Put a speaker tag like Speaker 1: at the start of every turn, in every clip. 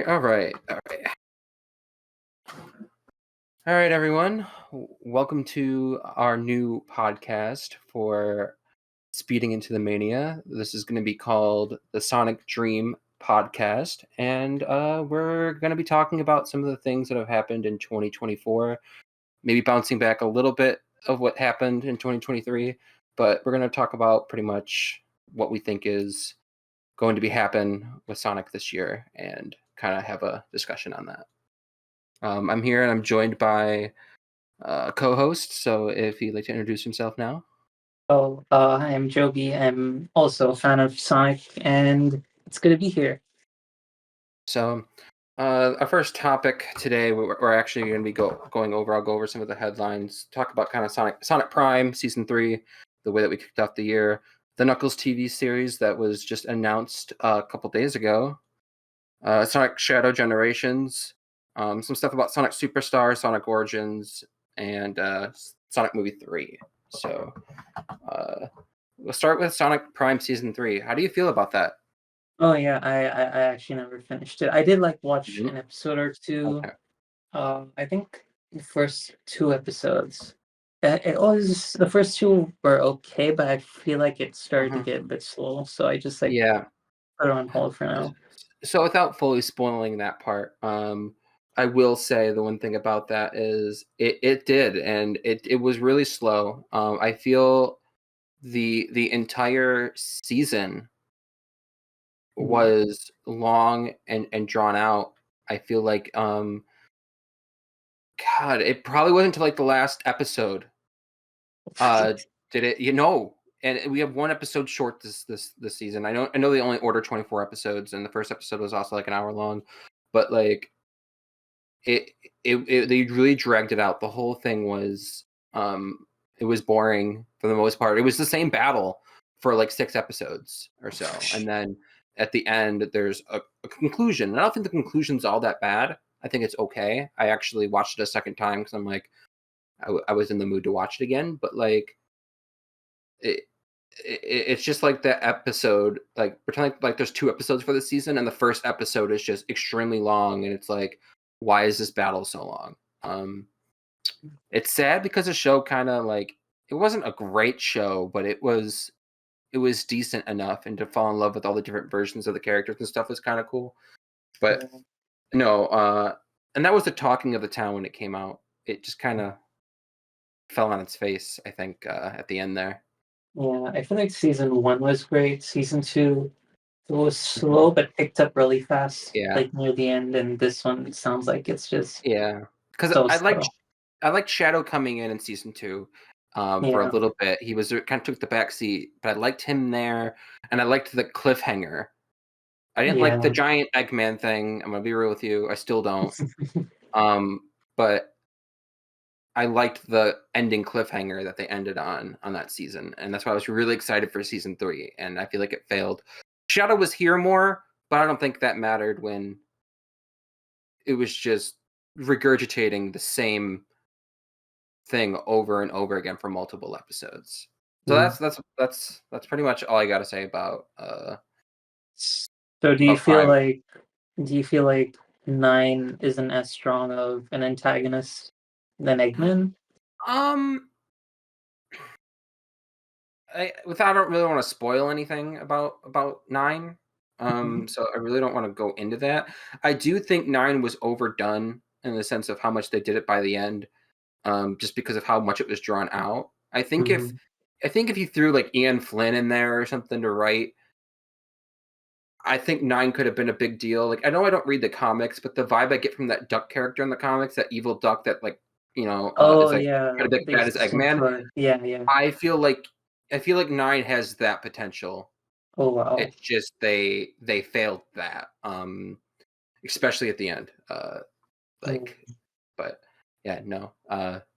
Speaker 1: All right, everyone. Welcome to our new podcast for Speeding into the Mania. This is going to be called the Sonic Dream Podcast, and we're going to be talking about some of the things that have happened in 2024, maybe bouncing back a little bit of what happened in 2023, but we're going to talk about pretty much what we think is going to be happen with Sonic this year and kind of have a discussion on that. I'm here and I'm joined by co-host. So if he'd like to introduce himself now.
Speaker 2: Hi, I'm Joby. I'm also a fan of Sonic, and it's good to be here.
Speaker 1: So our first topic today, we're actually going to be going over. I'll go over some of the headlines, talk about kind of Sonic Prime Season 3, the way that we kicked off the year, the Knuckles TV series that was just announced a couple days ago, Sonic Shadow Generations, some stuff about Sonic Superstar, Sonic Origins, and Sonic Movie 3. So we'll start with Sonic Prime Season 3. How do you feel about that?
Speaker 2: Oh yeah, I actually never finished it. I did watch an episode or two.
Speaker 1: Okay.
Speaker 2: I think the first two episodes. The first two were okay, but I feel like it started to get a bit slow, so I just put it on hold for now.
Speaker 1: So without fully spoiling that part, I will say the one thing about that is it did, and it was really slow. I feel the entire season was long and drawn out. I feel like God, it probably wasn't until like the last episode. Did it? And we have one episode short this season. I know they only order 24 episodes, and the first episode was also like an hour long, but like it they really dragged it out. The whole thing was it was boring for the most part. It was the same battle for like 6 episodes or so, and then at the end there's a conclusion. And I don't think the conclusion's all that bad. I think it's okay. I actually watched it a second time because I'm like I was in the mood to watch it again, but like it's just like the episode, like pretend like there's 2 episodes for the season, and the first episode is just extremely long, and it's like, why is this battle so long? It's sad because the show kind of like, it wasn't a great show, but it was decent enough, and to fall in love with all the different versions of the characters and stuff was kind of cool. But no, and that was the talking of the town when it came out. It just kind of fell on its face, I think, at the end there.
Speaker 2: Yeah, I feel like season 1 was great. Season 2, it was slow but picked up really fast.
Speaker 1: Yeah,
Speaker 2: like near the end, and this one sounds like it's just
Speaker 1: because
Speaker 2: so
Speaker 1: I liked Shadow coming in season 2 for a little bit. He was kind of took the back seat, but I liked him there, and I liked the cliffhanger. I didn't like the giant Eggman thing. I'm gonna be real with you. I still don't. But I liked the ending cliffhanger that they ended on that season, and that's why I was really excited for season 3. And I feel like it failed. Shadow was here more, but I don't think that mattered when it was just regurgitating the same thing over and over again for multiple episodes. So that's pretty much all I got to say about.
Speaker 2: So do you feel like 9 isn't as strong of an antagonist than Eggman?
Speaker 1: I don't really want to spoil anything about 9. So I really don't want to go into that. I do think 9 was overdone in the sense of how much they did it by the end, just because of how much it was drawn out. I think if you threw like Ian Flynn in there or something to write, I think 9 could have been a big deal. Like, I know I don't read the comics, but the vibe I get from that duck character in the comics, that evil duck that like, is like kind of big bad as Eggman. I feel like 9 has that potential.
Speaker 2: Oh wow!
Speaker 1: It's just they failed that, especially at the end. But yeah, no.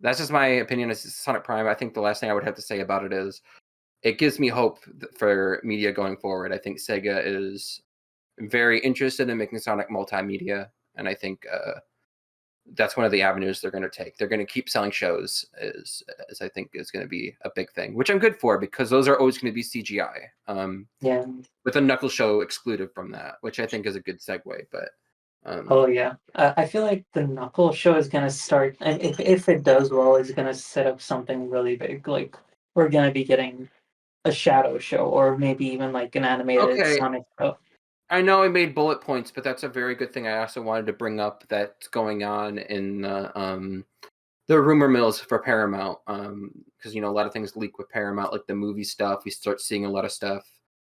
Speaker 1: That's just my opinion as Sonic Prime. I think the last thing I would have to say about it is it gives me hope for media going forward. I think Sega is very interested in making Sonic multimedia, and I think that's one of the avenues they're going to take. They're going to keep selling shows, as I think is going to be a big thing, which I'm good for because those are always going to be CGI. With a Knuckles show excluded from that, which I think is a good segue. But
Speaker 2: Oh yeah, I feel like the Knuckle show is gonna start, and if it does well, it's gonna set up something really big. Like we're gonna be getting a Shadow show, or maybe even like an animated
Speaker 1: Okay,
Speaker 2: Sonic show.
Speaker 1: I know I made bullet points, but that's a very good thing. I also wanted to bring up that's going on in the rumor mills for Paramount, because a lot of things leak with Paramount, like the movie stuff. We start seeing a lot of stuff,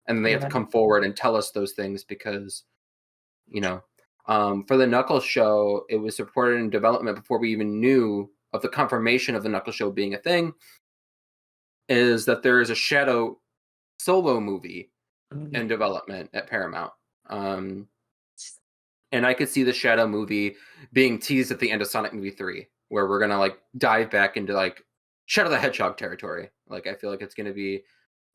Speaker 1: and then they have to
Speaker 2: Yeah,
Speaker 1: come forward and tell us those things because you know, for the Knuckles show, it was reported in development before we even knew of the confirmation of the Knuckles show being a thing. Is that there is a Shadow solo movie in development at Paramount. Um, and I could see the Shadow movie being teased at the end of Sonic Movie 3, where we're gonna like dive back into like Shadow the Hedgehog territory. Like I feel like it's gonna be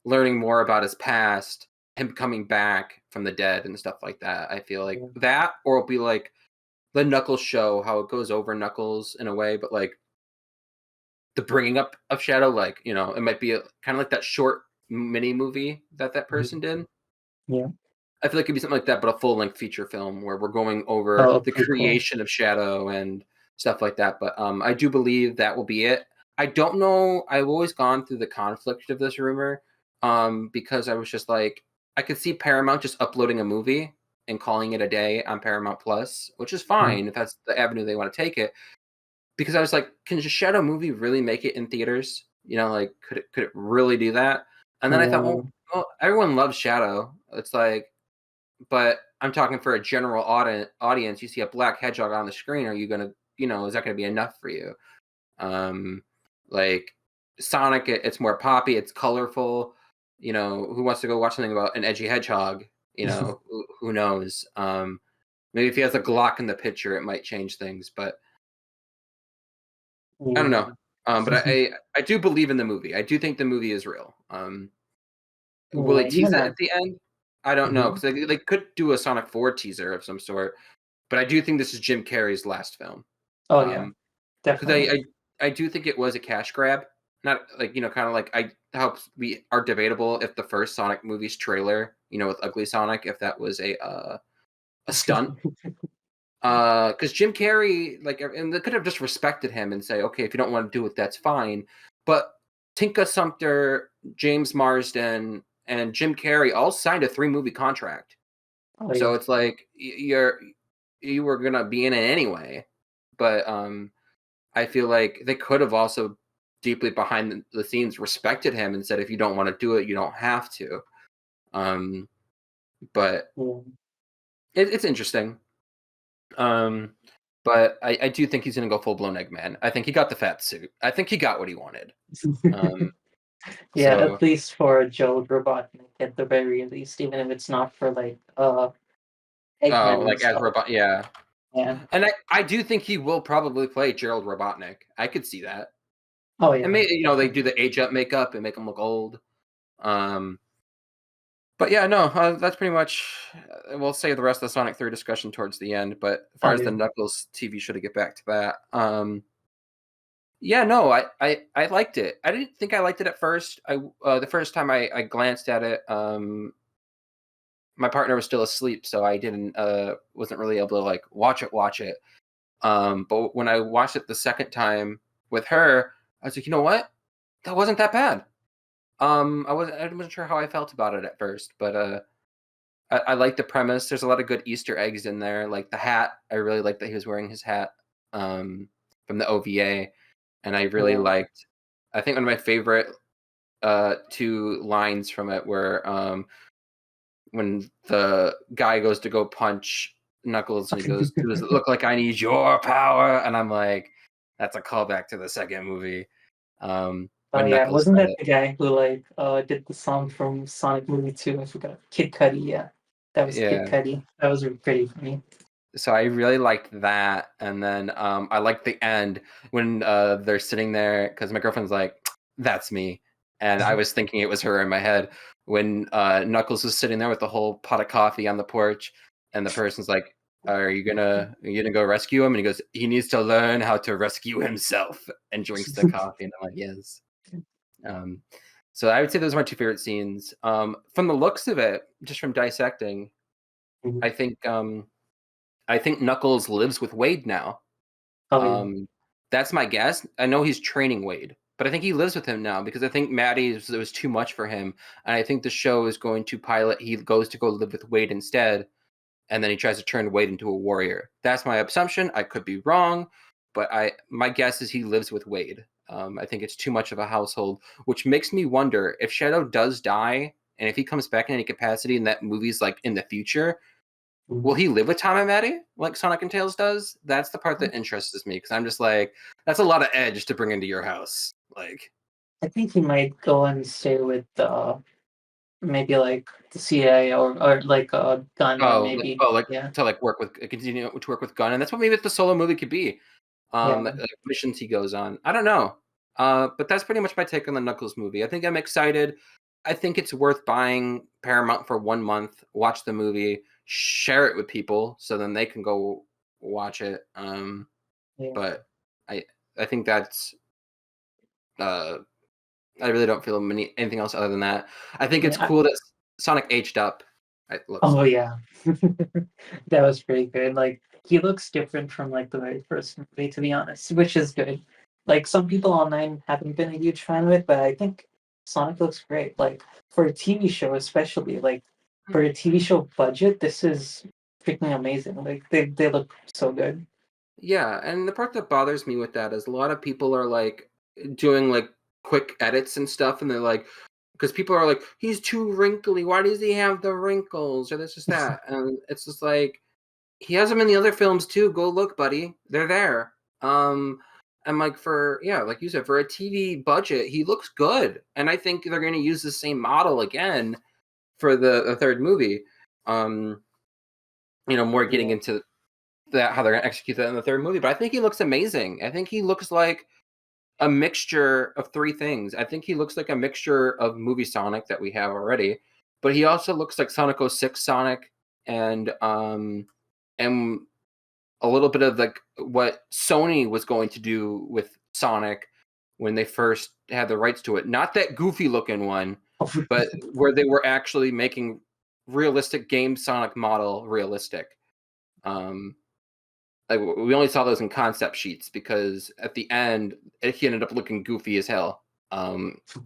Speaker 1: learning more about his past, him coming back from the dead and stuff like that. I feel like that, or it'll be like the Knuckles show, how it goes over Knuckles in a way, but like the bringing up of Shadow, like it might be kind of like that short mini movie that person did.
Speaker 2: yeah.
Speaker 1: I feel like it'd be something like that, but a full length feature film where we're going over
Speaker 2: Oh,
Speaker 1: the
Speaker 2: pretty cool.
Speaker 1: creation of Shadow and stuff like that. But I do believe that will be it. I don't know. I've always gone through the conflict of this rumor because I was just like, I could see Paramount just uploading a movie and calling it a day on Paramount Plus, which is fine if that's the avenue they want to take it. Because I was like, can a Shadow movie really make it in theaters? Like could it really do that? And then I thought,
Speaker 2: Yeah,
Speaker 1: well, everyone loves Shadow. It's like, but I'm talking for a general audience. You see a black hedgehog on the screen. Are you gonna, is that gonna be enough for you? Like Sonic, it's more poppy. It's colorful. Who wants to go watch something about an edgy hedgehog? Who knows? Maybe if he has a Glock in the picture, it might change things. But I don't know.
Speaker 2: yeah.
Speaker 1: But I do believe in the movie. I do think the movie is real. Will
Speaker 2: Yeah,
Speaker 1: they tease
Speaker 2: even
Speaker 1: it
Speaker 2: that.
Speaker 1: at the end? I don't know
Speaker 2: Mhm.
Speaker 1: because they could do a Sonic 4 teaser of some sort. But I do think this is Jim Carrey's last film.
Speaker 2: Oh yeah,
Speaker 1: Um, because
Speaker 2: definitely.
Speaker 1: I do think it was a cash grab. Not like, kind of like how we are debatable if the first Sonic movie's trailer, with Ugly Sonic, if that was a stunt. Because Jim Carrey, like, and they could have just respected him and say, okay, if you don't want to do it, that's fine. But Tinka Sumpter, James Marsden, and Jim Carrey all signed a 3-movie contract.
Speaker 2: Oh
Speaker 1: So
Speaker 2: yeah.
Speaker 1: it's like you were gonna be in it anyway. But I feel like they could have also deeply behind the scenes respected him and said, if you don't want to do it, you don't have to. Um, but
Speaker 2: Yeah.
Speaker 1: it's interesting. Um, but I do think he's gonna go full blown Eggman. I think he got the fat suit. I think he got what he wanted. Um,
Speaker 2: Yeah,
Speaker 1: so
Speaker 2: at least for Joe Robotnik at the very least, even if it's not for like
Speaker 1: oh,
Speaker 2: Eggman
Speaker 1: like as
Speaker 2: himself.
Speaker 1: robot, yeah.
Speaker 2: Yeah.
Speaker 1: And I do think he will probably play Gerald Robotnik. I could see that.
Speaker 2: Oh
Speaker 1: And
Speaker 2: yeah,
Speaker 1: maybe they do
Speaker 2: definitely.
Speaker 1: the age up makeup and make him look old. Um, but yeah, no, that's pretty much. We'll save the rest of the Sonic 3 discussion towards the end. But as far
Speaker 2: Oh
Speaker 1: as the
Speaker 2: yeah.
Speaker 1: Knuckles TV show, to get back to that, yeah, no, I liked it. I didn't think I liked it at first. The first time I glanced at it, my partner was still asleep, so I didn't wasn't really able to like watch it. But when I watched it the second time with her, I was like, you know what? That wasn't that bad. I wasn't sure how I felt about it at first, but I like the premise. There's a lot of good Easter eggs in there, like the hat. I really liked that he was wearing his hat from the OVA, and I really
Speaker 2: Yeah.
Speaker 1: liked. I think one of my favorite 2 lines from it were when the guy goes to go punch Knuckles, and he goes, "Does it look like I need your power?" And I'm like, that's a callback to the second movie
Speaker 2: Oh
Speaker 1: when
Speaker 2: yeah,
Speaker 1: Knuckles
Speaker 2: wasn't
Speaker 1: said
Speaker 2: that
Speaker 1: it.
Speaker 2: the guy who like did the song from Sonic Movie 2? I forgot. Kid Cudi, yeah. That was Kid
Speaker 1: Yeah.
Speaker 2: Cudi. That was pretty funny.
Speaker 1: So I really liked that, and then I liked the end when they're sitting there because my girlfriend's like, "That's me," and I was thinking it was her in my head when Knuckles was sitting there with the whole pot of coffee on the porch, and the person's like, "Are you gonna go rescue him?" And he goes, "He needs to learn how to rescue himself," and drinks the coffee, and I'm like, "Yes." Um, so I would say those are my 2 favorite scenes. From the looks of it, just from dissecting, I think. I think Knuckles lives with Wade now.
Speaker 2: Oh yeah.
Speaker 1: That's my guess. I know he's training Wade, but I think he lives with him now because I think Maddie it was too much for him, and I think the show is going to pilot. He goes to go live with Wade instead, and then he tries to turn Wade into a warrior. That's my assumption. I could be wrong, but my guess is he lives with Wade. I think it's too much of a household, which makes me wonder if Shadow does die and if he comes back in any capacity and that movie's like in the future, will he live with Tom and Maddie like Sonic and Tails does? That's the part that interests me because I'm just like, that's a lot of edge to bring into your house. Like,
Speaker 2: I think he might go and stay with maybe like the CIA or like Gun or maybe
Speaker 1: like
Speaker 2: yeah.
Speaker 1: to like continue to work with Gunn, and that's what maybe the solo movie could be.
Speaker 2: Yeah.
Speaker 1: Like missions he goes on. I don't know. But that's pretty much my take on the Knuckles movie. I think I'm excited. I think it's worth buying Paramount for 1 month, watch the movie, share it with people so then they can go watch it.
Speaker 2: Yeah.
Speaker 1: But I I think that's I really don't feel anything else other than that. I think it's
Speaker 2: Yeah.
Speaker 1: cool that Sonic aged up. It looks
Speaker 2: Oh
Speaker 1: like.
Speaker 2: yeah. That was pretty good. Like he looks different from like the very first movie, to be honest, which is good. Like some people online haven't been a huge fan of it, but I think Sonic looks great. Like for a TV show, especially like for a TV show budget, this is freaking amazing. Like they look so good.
Speaker 1: Yeah, and the part that bothers me with that is a lot of people are like doing like quick edits and stuff, and they're like, because people are like, he's too wrinkly. Why does he have the wrinkles? Or this, just that, and it's just like he has them in the other films too. Go look, buddy. They're there. And like for yeah, like you said, for a TV budget, he looks good, and I think they're going to use the same model again for the third movie. More getting
Speaker 2: Yeah.
Speaker 1: into that how they're gonna execute that in the third movie. But I think he looks amazing. I think he looks like a mixture of three things. I think he looks like a mixture of movie Sonic that we have already, but he also looks like Sonic 06 Sonic and a little bit of like what Sony was going to do with Sonic when they first had the rights to it. Not that goofy looking one, but where they were actually making realistic game Sonic model realistic. Um, like we only saw those in concept sheets because at the end he ended up looking goofy as hell.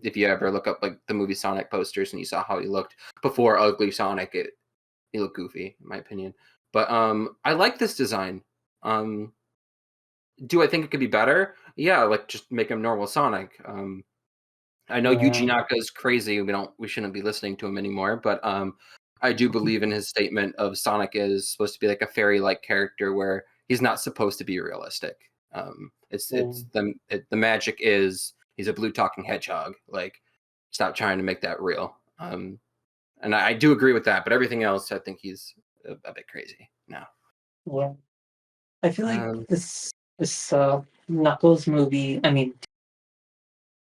Speaker 1: If you ever look up like the movie Sonic posters and you saw how he looked before Ugly Sonic, he looked goofy in my opinion. But I like this design. Um, do I think it could be better? Yeah, like just make him normal Sonic. I know Yuji
Speaker 2: Yeah.
Speaker 1: Naka's crazy. We shouldn't be listening to him anymore. But I do believe in his statement of Sonic is supposed to be like a fairy-like character where he's not supposed to be realistic. It's the magic is he's a blue talking hedgehog. Like, stop trying to make that real. And I do agree with that. But everything else, I think he's a bit crazy now.
Speaker 2: Yeah. I feel like
Speaker 1: Um,
Speaker 2: this Knuckles movie. I mean,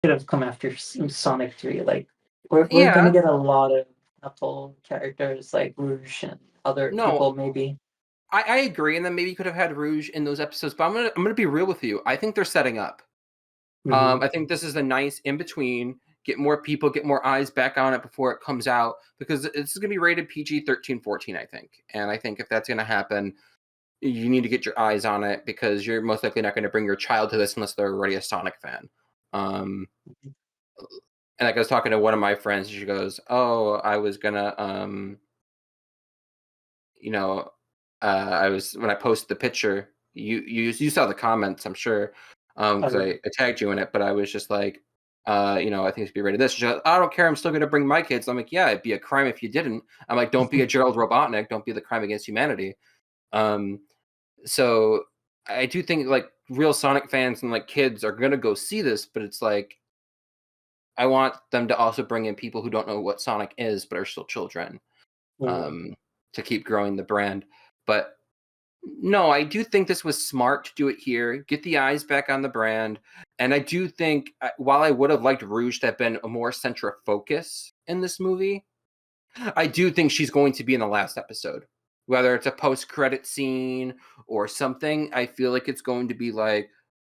Speaker 2: should have come after Sonic 3. Like we're gonna
Speaker 1: yeah,
Speaker 2: get a lot of Knuckle characters like Rouge and other
Speaker 1: no,
Speaker 2: people maybe.
Speaker 1: I agree. And then maybe you could have had Rouge in those episodes. But I'm gonna be real with you. I think they're setting up.
Speaker 2: Hmm.
Speaker 1: I think this is a nice in between. Get more people, get more eyes back on it before it comes out because it's going to be rated PG 13, 14, I think. And I think if that's going to happen, you need to get your eyes on it because you're most likely not going to bring your child to this unless they're already a Sonic fan. And like I was talking to one of my friends, she goes, "Oh, I was gonna, you know, I was when I posted the picture. You saw the comments, I'm sure,
Speaker 2: Oh
Speaker 1: because
Speaker 2: yeah.
Speaker 1: I tagged you in it. But I was just like, I think it's be rated this. She goes, I don't care. I'm still going to bring my kids. I'm like, yeah, it'd be a crime if you didn't. I'm like, don't be a Gerald Robotnik. Don't be the crime against humanity. Um, so I do think like real Sonic fans and like kids are going to go see this, but it's like I want them to also bring in people who don't know what Sonic is but are still children,
Speaker 2: Yeah.
Speaker 1: um, to keep growing the brand. But no, I do think this was smart to do it here, get the eyes back on the brand. And I do think, while I would have liked Rouge to have been a more central focus in this movie, I do think she's going to be in the last episode. Whether it's a post-credit scene or something, I feel like it's going to be like,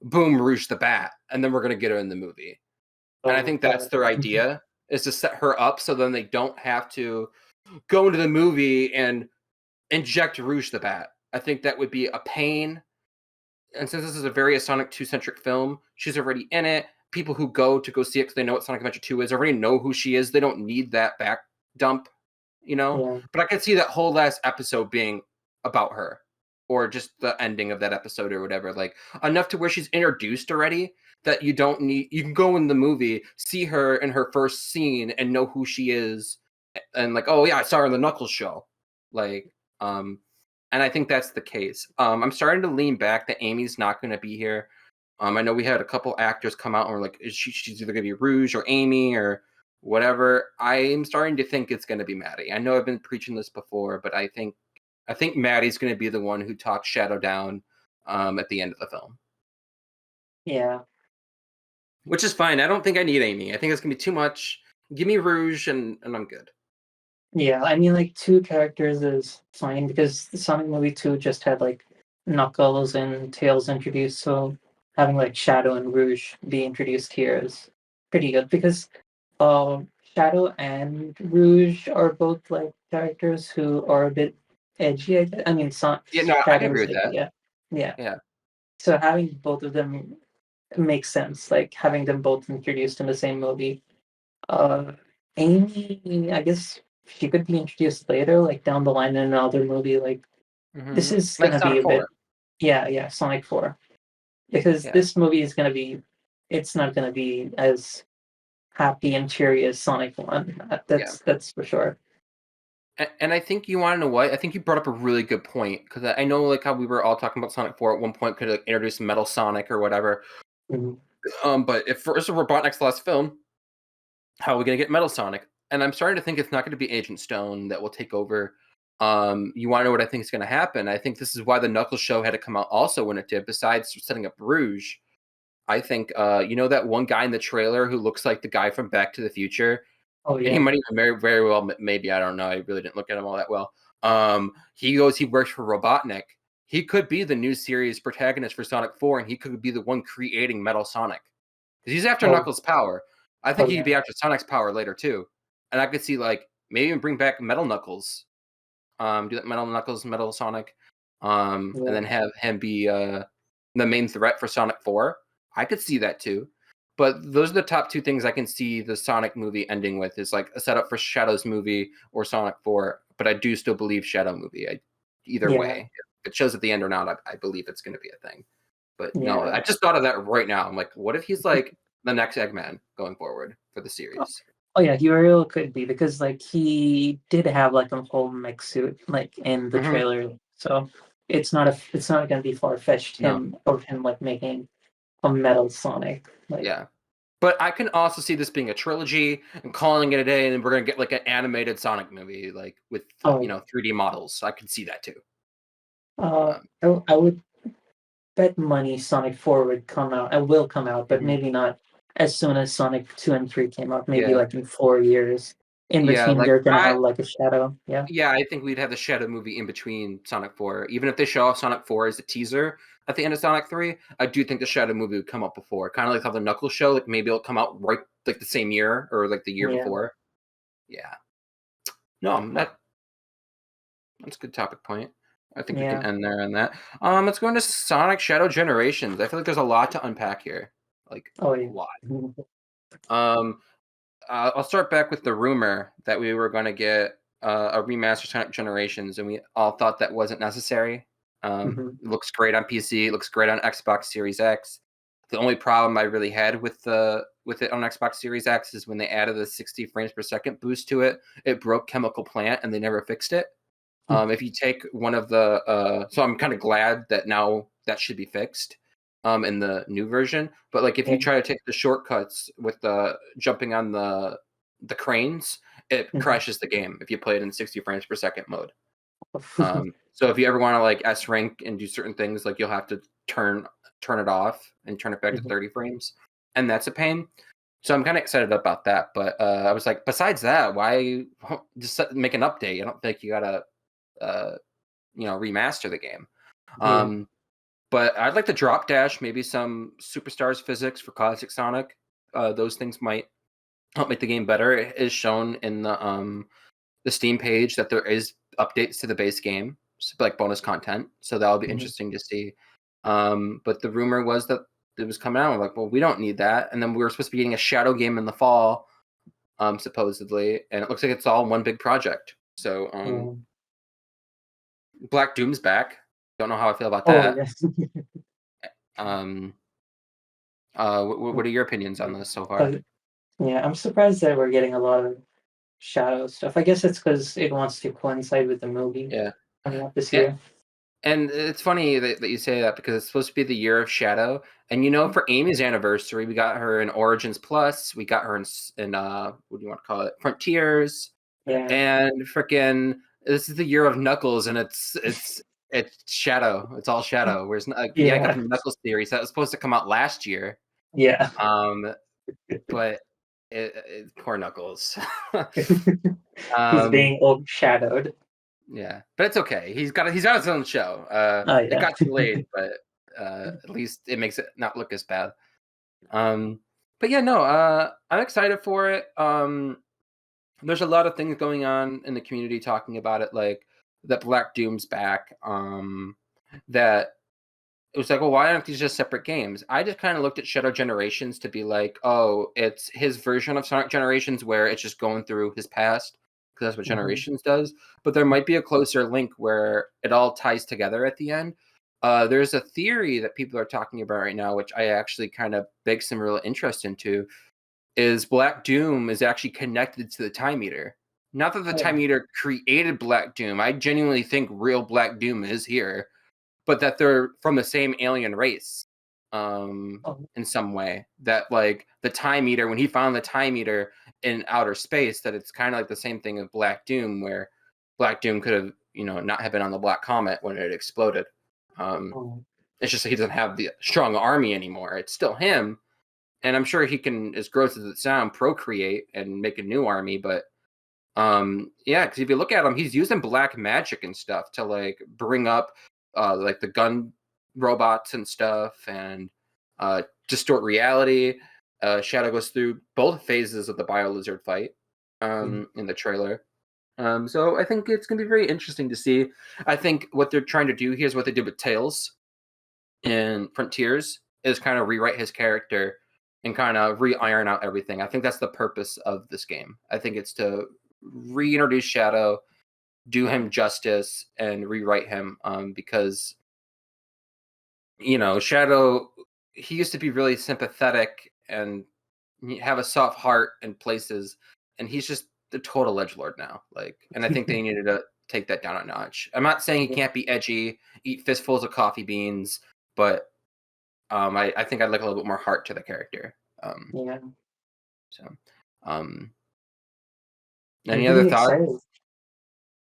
Speaker 1: boom, Rouge the Bat, and then we're going to get her in the movie. And I
Speaker 2: Oh
Speaker 1: think that's
Speaker 2: god.
Speaker 1: their idea, is to set her up so then they don't have to go into the movie and inject Rouge the Bat. I think that would be a pain. And since this is a very Sonic 2 centric film, she's already in it. People who go to go see it because they know what Sonic Adventure 2 is already know who she is. They don't need that back dump, you know?
Speaker 2: Yeah.
Speaker 1: But I could see that whole last episode being about her or just the ending of that episode or whatever. Like, enough to where she's introduced already that you don't need, you can go in the movie, see her in her first scene and know who she is. And like, oh yeah, I saw her in the Knuckles show. Like, and I think that's the case. I'm starting to lean back that Amy's not going to be here. I know we had a couple actors come out and were like, she's either going to be Rouge or Amy or whatever. I'm starting to think it's going to be Maddie. I know I've been preaching this before, but I think Maddie's going to be the one who talks Shadow down at the end of the film.
Speaker 2: Yeah.
Speaker 1: Which is fine. I don't think I need Amy. I think it's going to be too much. Give me Rouge and I'm good.
Speaker 2: Yeah, I mean, like, 2 characters is fine because the Sonic movie 2 just had, like, Knuckles and Tails introduced, so having, like, Shadow and Rouge be introduced here is pretty good because Shadow and Rouge are both, like, characters who are a bit edgy, I guess. I mean,
Speaker 1: Yeah, no, I can
Speaker 2: Shadow
Speaker 1: agree
Speaker 2: is,
Speaker 1: with
Speaker 2: like,
Speaker 1: that.
Speaker 2: yeah. Yeah.
Speaker 1: Yeah.
Speaker 2: So having both of them makes sense, like, having them both introduced in the same movie. Uh, Amy, I guess she could be introduced later, like down the line in another movie. Like this is
Speaker 1: Like
Speaker 2: gonna be
Speaker 1: Sonic
Speaker 2: a bit,
Speaker 1: 4.
Speaker 2: yeah, Sonic 4, because
Speaker 1: Yeah.
Speaker 2: this movie is gonna be, it's not gonna be as happy and cheery as Sonic 1. That's for sure.
Speaker 1: And I think you want to know what? I think you brought up a really good point because I know like how we were all talking about Sonic 4 at one point could have introduced Metal Sonic or whatever.
Speaker 2: Mhm.
Speaker 1: But if first Robotnik's last film, how are we gonna get Metal Sonic? And I'm starting to think it's not going to be Agent Stone that will take over. You want to know what I think is going to happen? I think this is why the Knuckles show had to come out also when it did. Besides setting up Rouge, I think you know that one guy in the trailer who looks like the guy from Back to the Future.
Speaker 2: Oh
Speaker 1: And he
Speaker 2: yeah,
Speaker 1: might even very well, maybe, I don't know. I really didn't look at him all that well. He works for Robotnik. He could be the new series protagonist for Sonic 4, and he could be the one creating Metal Sonic. Because he's after
Speaker 2: oh
Speaker 1: Knuckles' power. I
Speaker 2: oh
Speaker 1: think he'd
Speaker 2: yeah,
Speaker 1: be after Sonic's power later, too. And I could see, like, maybe even bring back Metal Knuckles. Do that Metal Knuckles, Metal Sonic. And
Speaker 2: yeah,
Speaker 1: then have him be the main threat for Sonic 4. I could see that, too. But those are the top 2 things I can see the Sonic movie ending with is like a setup for Shadow's movie or Sonic 4. But I do still believe Shadow movie. Either
Speaker 2: yeah,
Speaker 1: way, if it shows at the end or not, I believe it's going to be a thing. But no,
Speaker 2: yeah.
Speaker 1: I just thought of that right now. I'm like, what if he's like the next Eggman going forward for the series?
Speaker 2: Oh yeah, Uriel could be because like he did have like a whole mech suit like in the
Speaker 1: Mm-hmm.
Speaker 2: trailer, so it's not gonna be far fetched
Speaker 1: No,
Speaker 2: him like making a metal Sonic like.
Speaker 1: yeah. But I can also see this being a trilogy and calling it a day, and then we're gonna get like an animated Sonic movie, like with
Speaker 2: Oh
Speaker 1: 3D models. I can see that too.
Speaker 2: uh
Speaker 1: Um,
Speaker 2: I would bet money Sonic 4 would come out. It will come out, but
Speaker 1: mhm.
Speaker 2: maybe not as soon as Sonic 2 and 3 came out. Maybe
Speaker 1: Yeah,
Speaker 2: like in 4 years. In
Speaker 1: yeah.
Speaker 2: between,
Speaker 1: Like
Speaker 2: they're gonna have like a shadow. Yeah.
Speaker 1: I think we'd have the Shadow movie in between Sonic 4. Even if they show off Sonic 4 as a teaser at the end of Sonic 3, I do think the Shadow movie would come up before. Kind of like how the Knuckles show, like maybe it'll come out right like the same year or like the year
Speaker 2: Yeah.
Speaker 1: before. Yeah. No, that's a good topic point. I think we can
Speaker 2: Yeah.
Speaker 1: end there on that. Let's go into Sonic Shadow Generations. I feel like there's a lot to unpack here. Like
Speaker 2: Oh
Speaker 1: a
Speaker 2: yeah.
Speaker 1: lot. Um I'll start back with the rumor that we were going to get a remaster Sonic Generations, and we all thought that wasn't necessary.
Speaker 2: Mhm.
Speaker 1: It looks great on PC. It looks great on Xbox Series X. The only problem I really had with it on Xbox Series X is when they added the 60 frames per second boost to it. It broke Chemical Plant, and they never fixed it. If you take one of the, so I'm kind of glad that now that should be fixed in the new version. But like if
Speaker 2: Yeah.
Speaker 1: you try to take the shortcuts with the jumping on the cranes, it
Speaker 2: Mhm.
Speaker 1: crashes the game if you play it in 60 frames per second mode. So if you ever want to like S rank and do certain things, like you'll have to turn it off and turn it back to
Speaker 2: Mhm.
Speaker 1: 30 frames, and that's a pain. So I'm kind of excited about that. But I was like, besides that, why just make an update? I don't think you gotta uh, remaster the game.
Speaker 2: Yeah.
Speaker 1: But I'd like to drop dash maybe some superstars physics for classic Sonic. Those things might help make the game better. It is shown in the Steam page that there is updates to the base game. like bonus content. So that'll be interesting to see. But the rumor was that it was coming out. We're like, well, we don't need that. And then we were supposed to be getting a Shadow game in the fall, supposedly, and it looks like it's all one big project. So Black Doom's back. Don't know how I feel about that.
Speaker 2: Yes.
Speaker 1: What are your opinions on this so far?
Speaker 2: Yeah, I'm surprised that we're getting a lot of Shadow stuff. I guess it's because it wants to coincide with the movie coming out this year.
Speaker 1: And it's funny that you say that because it's supposed to be the year of Shadow. And for Amy's anniversary, we got her in Origins Plus. We got her in what do you want to call it? Frontiers.
Speaker 2: Yeah.
Speaker 1: And freaking, this is the year of Knuckles, and it's Shadow. It's all Shadow. Whereas I got from the Knuckles series that was supposed to come out last year.
Speaker 2: Yeah.
Speaker 1: But poor Knuckles.
Speaker 2: He's being overshadowed.
Speaker 1: Yeah, but it's okay. He's got his own show. It got delayed, but at least it makes it not look as bad. But yeah, no, I'm excited for it. There's a lot of things going on in the community talking about it, like that Black Doom's back. That it was like, well, why aren't these just separate games? I just kind of looked at Shadow Generations to be like, oh, it's his version of Sonic Generations where it's just going through his past, because that's what Generations does. But there might be a closer link where it all ties together at the end. There's a theory that people are talking about right now, which I actually kind of beg some real interest into, is Black Doom is actually connected to the Time Eater. Not that the Time Eater created Black Doom. I genuinely think real Black Doom is here, but that they're from the same alien race in some way. That like the Time Eater, when he found the Time Eater in outer space, that it's kind of like the same thing of Black Doom, where Black Doom could have, not have been on the Black Comet when it exploded. It's just that he doesn't have the strong army anymore. It's still him. And I'm sure he can, as gross as it sounds, procreate and make a new army. But because if you look at him, he's using black magic and stuff to like bring up like the gun robots and stuff and distort reality. Shadow goes through both phases of the Bio-Lizard fight in the trailer. So I think it's going to be very interesting to see. I think what they're trying to do here is what they did with Tails in Frontiers, is kind of rewrite his character and kind of re-iron out everything. I think that's the purpose of this game. I think it's to reintroduce Shadow, do him justice, and rewrite him because, Shadow, he used to be really sympathetic and have a soft heart in places, and he's just the total edgelord now. And I think they needed to take that down a notch. I'm not saying he can't be edgy, eat fistfuls of coffee beans, but I think I'd like a little bit more heart to the character. Any other thoughts?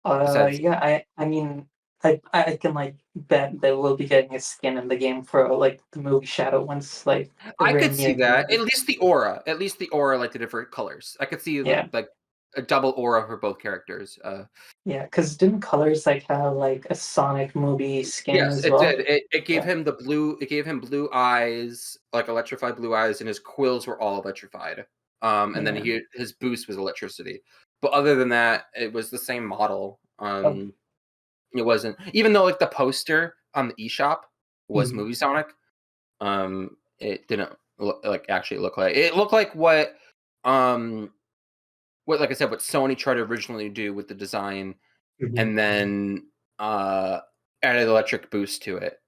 Speaker 2: I mean, I can like bet that we'll be getting a skin in the game for like the movie Shadow once like
Speaker 1: I could see that. At least the aura, like the different colors. I could see like a double aura for both characters.
Speaker 2: Because didn't colors like have like a Sonic movie skin as
Speaker 1: it
Speaker 2: well?
Speaker 1: Did. It gave him the blue. It gave him blue eyes, like electrified blue eyes, and his quills were all electrified. And then his boost was electricity. But other than that, it was the same model. It wasn't, even though like the poster on the eShop was Movie Sonic. It didn't actually look like. It looked like what like I said, what Sony tried to originally do with the design, and then added electric boost to it.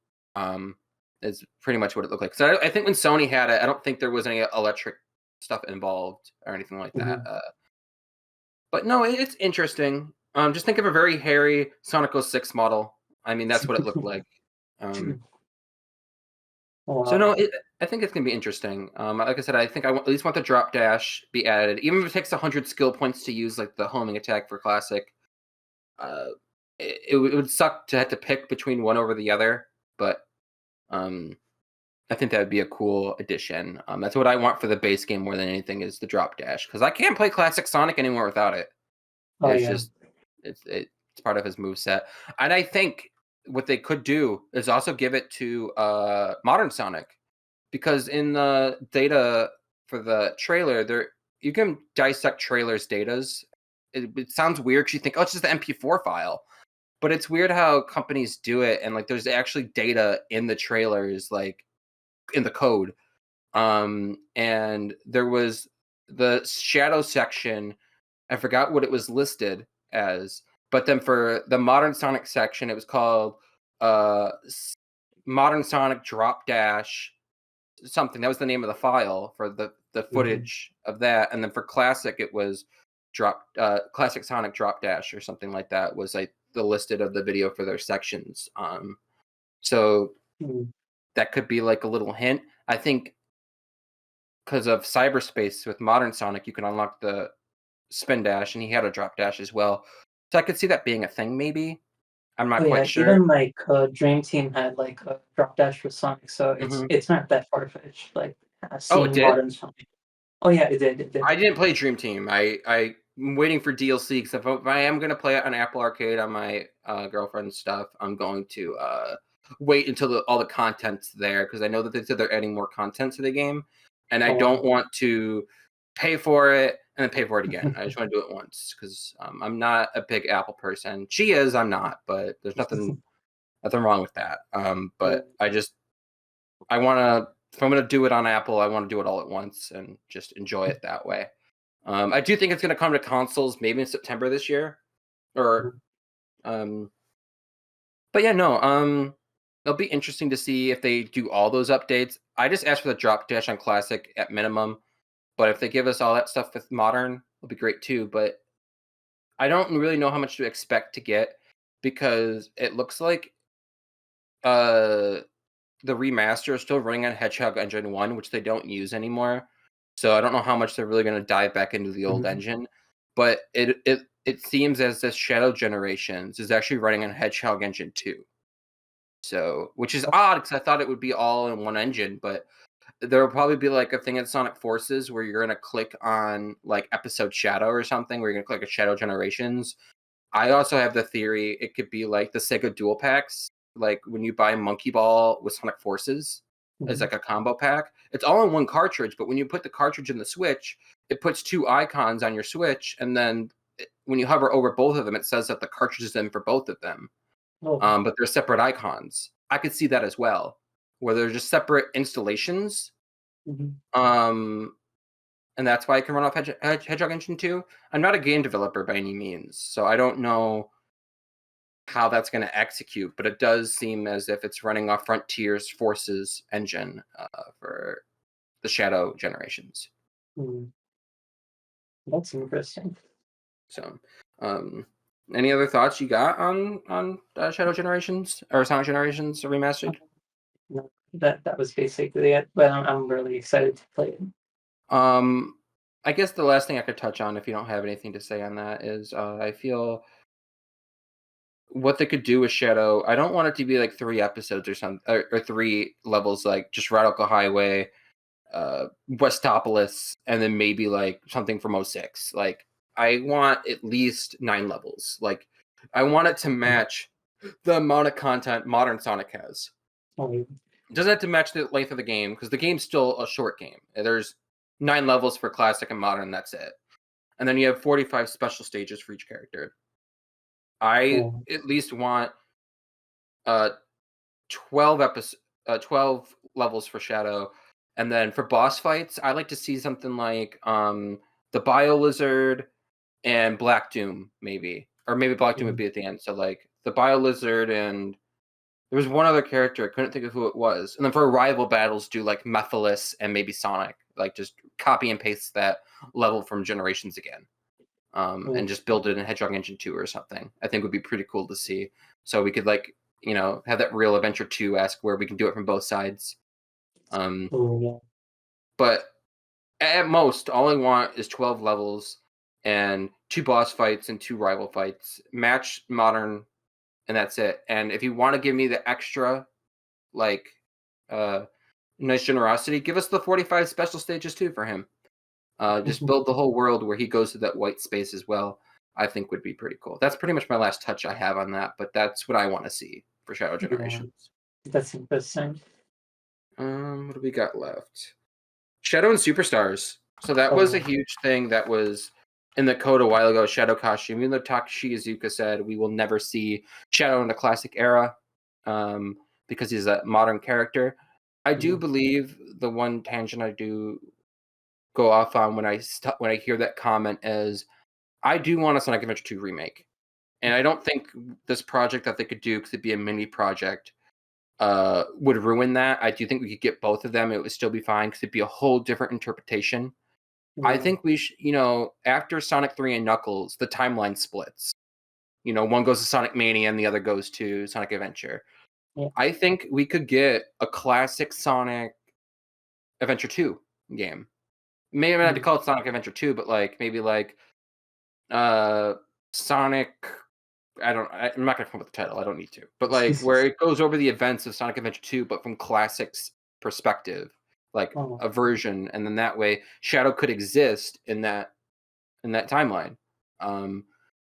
Speaker 1: Is pretty much what it looked like. So I think when Sony had it, I don't think there was any electric stuff involved or anything like that. But no, it's interesting. Just think of a very hairy Sonic 06 model. I mean, that's what it looked like. So no, I think it's gonna be interesting. Like I said, I think I at least want the drop dash be added, even if it takes 100 skill points to use like the homing attack for classic. It would suck to have to pick between one over the other, but I think that would be a cool addition. That's what I want for the base game more than anything, is the drop dash, because I can't play classic Sonic anymore without it. Just it's part of his moveset. And I think what they could do is also give it to modern Sonic, because in the data for the trailer, you can dissect trailers' datas. It sounds weird because you think, oh, it's just the MP4 file. But it's weird how companies do it, and like there's actually data in the trailers, like in the code. And there was the shadow section. I forgot what it was listed as, but then for the modern Sonic section, it was called Modern Sonic Drop Dash something. That was the name of the file for the footage of that. And then for classic, it was classic Sonic Drop Dash or something like that was like the listed of the video for their sections. So that could be like a little hint. I think because of cyberspace with modern Sonic, you can unlock the spin dash, and he had a drop dash as well. So I could see that being a thing, maybe. I'm not quite sure.
Speaker 2: Even like Dream Team had like a drop dash with Sonic, so it's not that far fetched. Like seeing modern Sonic. Oh yeah, it did.
Speaker 1: I didn't play Dream Team. I'm waiting for DLC because if I am going to play it on Apple Arcade on my girlfriend's stuff, I'm going to wait until all the content's there, because I know that they said they're adding more content to the game, and I don't want to pay for it and then pay for it again. I just want to do it once because I'm not a big Apple person. She is, I'm not, but there's nothing wrong with that. But I want to. If I'm going to do it on Apple, I want to do it all at once and just enjoy it that way. I do think it's going to come to consoles maybe in September this year, or, but yeah, no. It'll be interesting to see if they do all those updates. I just asked for the drop dash on classic at minimum, but if they give us all that stuff with modern, it'll be great too. But I don't really know how much to expect to get, because it looks like the remaster is still running on Hedgehog Engine 1, which they don't use anymore. So I don't know how much they're really going to dive back into the old engine. But it seems as this Shadow Generations is actually running on Hedgehog Engine 2. So, which is odd, because I thought it would be all in one engine, but there will probably be like a thing in Sonic Forces where you're going to click on like Episode Shadow or something, where you're going to click a Shadow Generations. I also have the theory it could be like the Sega Dual Packs, like when you buy Monkey Ball with Sonic Forces as like a combo pack. It's all in one cartridge, but when you put the cartridge in the Switch, it puts two icons on your Switch, and then when you hover over both of them, it says that the cartridge is in for both of them. But they're separate icons. I could see that as well, where they're just separate installations. And that's why I can run off Hedgehog Engine 2. I'm not a game developer by any means, so I don't know how that's going to execute, but it does seem as if it's running off Frontier's Forces engine for the Shadow Generations.
Speaker 2: That's interesting.
Speaker 1: So, any other thoughts you got on Shadow Generations or Sonic Generations Remastered?
Speaker 2: No, that was basically it, but I'm really excited to play it.
Speaker 1: I guess the last thing I could touch on, if you don't have anything to say on that, is I feel what they could do with Shadow. I don't want it to be like 3 episodes or something, or 3 levels, like just Radical Highway, Westopolis, and then maybe like something from 06. Like, I want at least 9 levels. Like, I want it to match the amount of content modern Sonic has. It doesn't have to match the length of the game, because the game's still a short game. There's 9 levels for classic and modern, that's it. And then you have 45 special stages for each character. I at least want 12 levels for Shadow. And then for boss fights, I like to see something like the Bio Lizard and Black Doom, maybe. Or maybe Black Doom would be at the end. So like the Bio Lizard, and there was one other character, I couldn't think of who it was. And then for rival battles, do like Mephiles and maybe Sonic. Like just copy and paste that level from Generations again. And just build it in Hedgehog Engine 2 or something. I think would be pretty cool to see. So we could like, have that Real Adventure 2-esque where we can do it from both sides. But at most, all I want is 12 levels and 2 boss fights and 2 rival fights. Match modern, and that's it. And if you want to give me the extra, like, nice generosity, give us the 45 special stages too for him. Just build the whole world where he goes to that white space as well. I think would be pretty cool. That's pretty much my last touch I have on that, but that's what I want to see for Shadow Generations.
Speaker 2: That's interesting.
Speaker 1: What do we got left? Shadow and Superstars. So that was a huge thing that was in the code a while ago, Shadow costume, even though Takashi Iizuka said we will never see Shadow in the classic era because he's a modern character. I do believe the one tangent I do go off on when I hear that comment is I do want a Sonic Adventure 2 remake. And I don't think this project that they could do, because it'd be a mini project, would ruin that. I do think we could get both of them. It would still be fine because it'd be a whole different interpretation.
Speaker 2: Yeah.
Speaker 1: I think we should, after Sonic 3 and Knuckles, the timeline splits. One goes to Sonic Mania and the other goes to Sonic Adventure.
Speaker 2: Yeah.
Speaker 1: I think we could get a classic Sonic Adventure 2 game. Maybe not to call it Sonic Adventure 2, but maybe Sonic. I'm not gonna come up with the title. I don't need to. But where it goes over the events of Sonic Adventure 2, but from classics perspective, a version, and then that way Shadow could exist in that timeline.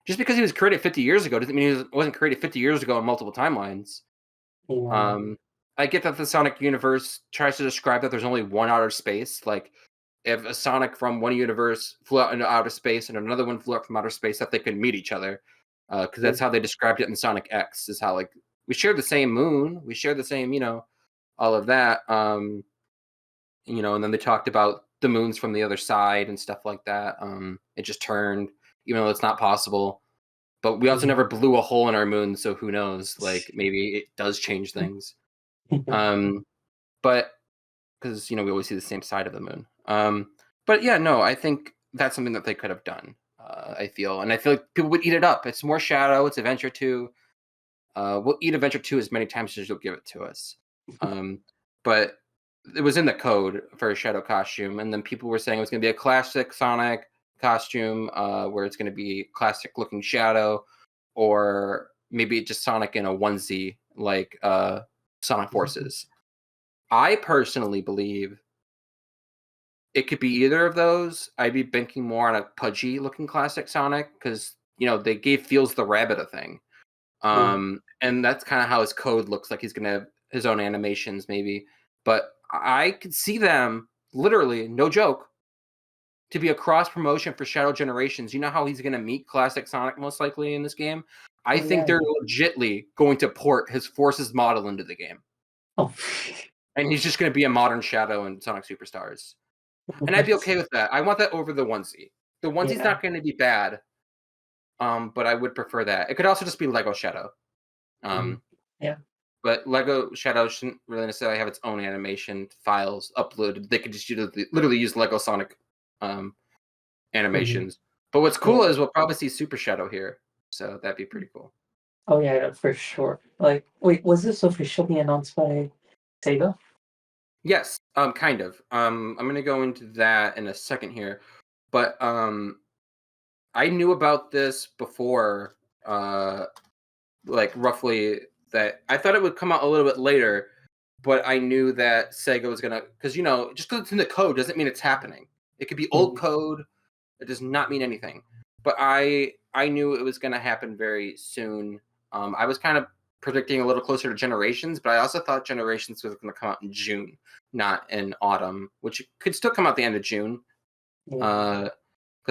Speaker 1: Just because he was created 50 years ago doesn't mean he wasn't created 50 years ago in multiple timelines.
Speaker 2: Yeah.
Speaker 1: I get that the Sonic universe tries to describe that there's only one outer space. Like, if a Sonic from one universe flew out into outer space and another one flew out from outer space, that they could meet each other. Because that's how they described it in Sonic X, is how, we share the same moon, we share the same, all of that. And then they talked about the moons from the other side and stuff like that. It just turned, even though it's not possible. But we also never blew a hole in our moon, so who knows? Maybe it does change things. But because we always see the same side of the moon. But yeah, no, I think that's something that they could have done. I feel like people would eat it up. It's more Shadow. It's Adventure 2. We'll eat Adventure 2 as many times as you'll give it to us. But it was in the code for a Shadow costume, and then people were saying it was going to be a classic Sonic costume, where it's going to be classic looking Shadow, or maybe just Sonic in a onesie like Sonic Forces. I personally believe it could be either of those. I'd be banking more on a pudgy looking classic Sonic because they gave Feels the Rabbit a thing, and that's kind of how his code looks like. He's gonna have his own animations maybe, but I could see them literally, no joke, to be a cross promotion for Shadow Generations. You know how he's gonna meet classic Sonic most likely in this game. I think they're legitly going to port his Forces model into the game.
Speaker 2: Oh.
Speaker 1: And he's just going to be a modern Shadow in Sonic Superstars. And I'd be okay with that. I want that over the onesie. The onesie's not going to be bad, but I would prefer that. It could also just be Lego Shadow.
Speaker 2: Yeah.
Speaker 1: But Lego Shadow shouldn't really necessarily have its own animation files uploaded. They could just literally use Lego Sonic animations. But what's cool is we'll probably see Super Shadow here. So that'd be pretty cool.
Speaker 2: Oh yeah, for sure. Wait, was this officially announced by Sega?
Speaker 1: Yes, kind of. I'm gonna go into that in a second here, but I knew about this before, roughly that I thought it would come out a little bit later, but I knew that Sega was gonna, because just because it's in the code doesn't mean it's happening. It could be old code. It does not mean anything. But I knew it was gonna happen very soon. I was kind of predicting a little closer to Generations, but I also thought Generations was going to come out in June, not in autumn, which could still come out the end of June, because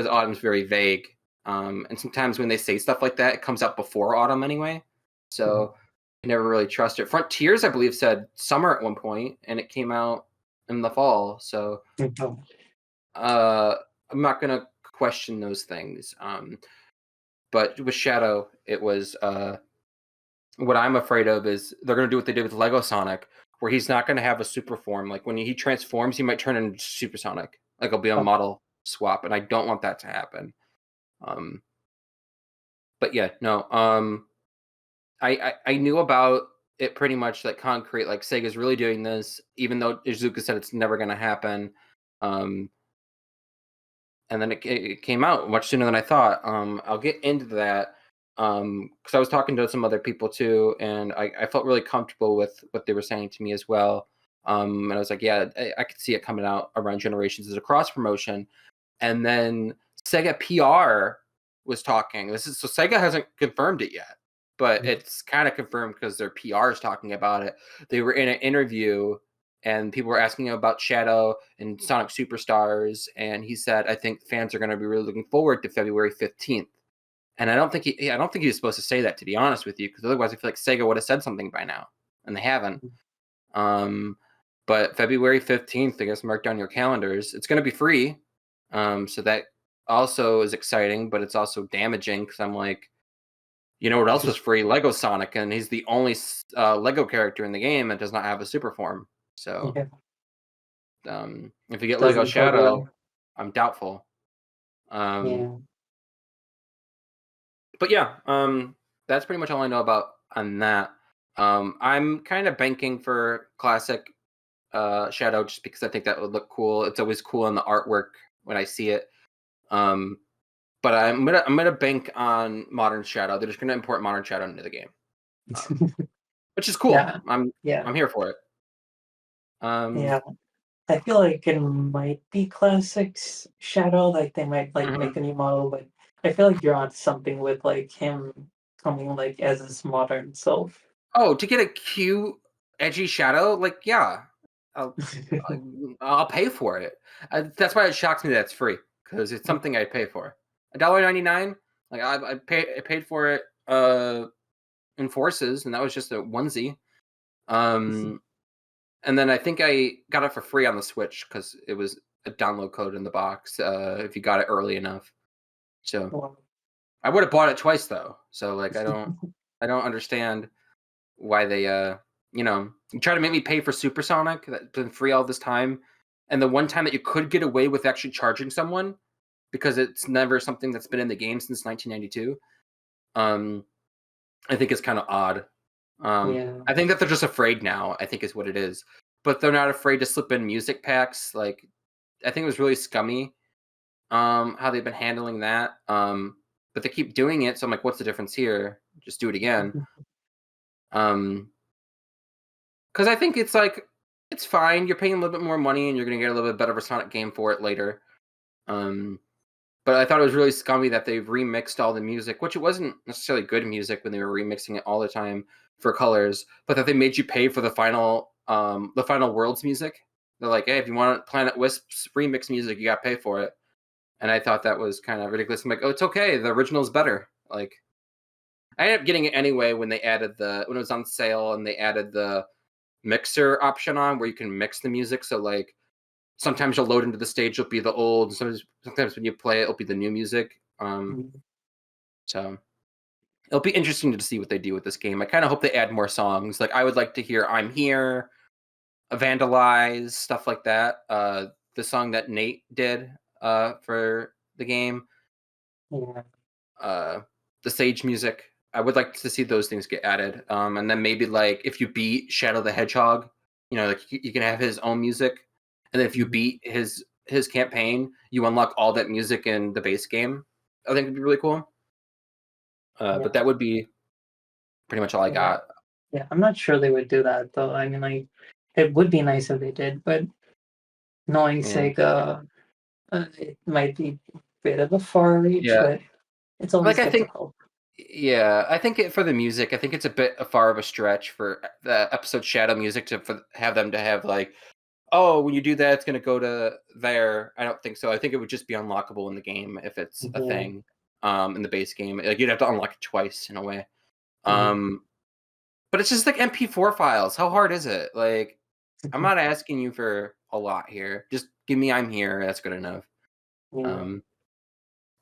Speaker 1: autumn's very vague. And sometimes when they say stuff like that, it comes out before autumn anyway. So I never really trust it. Frontiers, I believe, said summer at one point, and it came out in the fall. So I'm not going to question those things. But with Shadow, it was... what I'm afraid of is they're going to do what they did with Lego Sonic, where he's not going to have a super form. Like when he transforms, he might turn into Super Sonic. Like it'll be a model swap, and I don't want that to happen. But yeah, no. I knew about it pretty much concrete. Like Sega's really doing this, even though Izuka said it's never going to happen. And then it came out much sooner than I thought. I'll get into that. Because I was talking to some other people too, and I felt really comfortable with what they were saying to me as well. And I was like, yeah, I could see it coming out around Generations as a cross promotion. And then Sega PR was talking. So Sega hasn't confirmed it yet, but it's kind of confirmed because their PR is talking about it. They were in an interview and people were asking him about Shadow and Sonic Superstars, and he said, "I think fans are going to be really looking forward to February 15th." And I don't think he was supposed to say that, to be honest with you, because otherwise I feel like Sega would have said something by now, and they haven't. But February 15th, I guess, mark down your calendars. It's going to be free, so that also is exciting, but it's also damaging because I'm like, you know what else was free? Lego Sonic, and he's the only Lego character in the game that does not have a super form. So, if you get Lego Shadow, I'm doubtful.
Speaker 2: Yeah.
Speaker 1: But yeah, that's pretty much all I know about on that. I'm kind of banking for classic Shadow just because I think that would look cool. It's always cool in the artwork when I see it. But I'm gonna bank on Modern Shadow. They're just gonna import Modern Shadow into the game, which is cool.
Speaker 2: Yeah.
Speaker 1: I'm here for it.
Speaker 2: Yeah. I feel like it might be classics Shadow, like they might like make a new model, but I feel like you're on something with like him coming like as his modern self.
Speaker 1: Oh, to get a cute, edgy Shadow, like yeah, I'll, I'll pay for it. That's why it shocks me that it's free because it's something I'd pay for. $1.99, like I paid for it in Forces, and that was just a onesie. And then I think I got it for free on the Switch because it was a download code in the box if you got it early enough. So
Speaker 2: Wow.
Speaker 1: I would have bought it twice though. So like I don't understand why they you try to make me pay for Supersonic that's been free all this time, and the one time that you could get away with actually charging someone because it's never something that's been in the game since 1992. I think it's kind of odd. I think that they're just afraid now, I think is what it is. But they're not afraid to slip in music packs. Like I think it was really scummy how they've been handling that. But they keep doing it, so I'm like, what's the difference here? Just do it again. Because I think it's like it's fine. You're paying a little bit more money and you're gonna get a little bit better of a Sonic game for it later. But I thought it was really scummy that they've remixed all the music, which it wasn't necessarily good music when they were remixing it all the time for Colors, but that they made you pay for the final Worlds music. They're like, hey, if you want Planet Wisp's remix music, you got to pay for it. And I thought that was kind of ridiculous. I'm like, oh, it's okay. The original's better. Like, I ended up getting it anyway when it was on sale and they added the mixer option on where you can mix the music. So like, sometimes you'll load into the stage, it'll be the old. Sometimes when you play it, it'll be the new music. So it'll be interesting to see what they do with this game. I kind of hope they add more songs. Like I would like to hear "I'm Here," "Vandalize," stuff like that. The song that Nate did for the game. The Sage music. I would like to see those things get added. And then maybe like if you beat Shadow the Hedgehog, like you can have his own music. And then if you beat his campaign, you unlock all that music in the base game. I think it'd be really cool. But that would be pretty much all I got.
Speaker 2: Yeah, I'm not sure they would do that though. I mean, like, it would be nice if they did, but knowing Sega, it might be a bit of a far reach, but it's always good to hope.
Speaker 1: Yeah, I think for the music, I think it's a bit far of a stretch for the episode Shadow music to have them to have like, oh, when you do that, it's going to go to there. I don't think so. I think it would just be unlockable in the game if it's a thing in the base game. Like you'd have to unlock it twice in a way. But it's just like MP4 files. How hard is it? Like, I'm not asking you for a lot here. Just give me "I'm Here." That's good enough.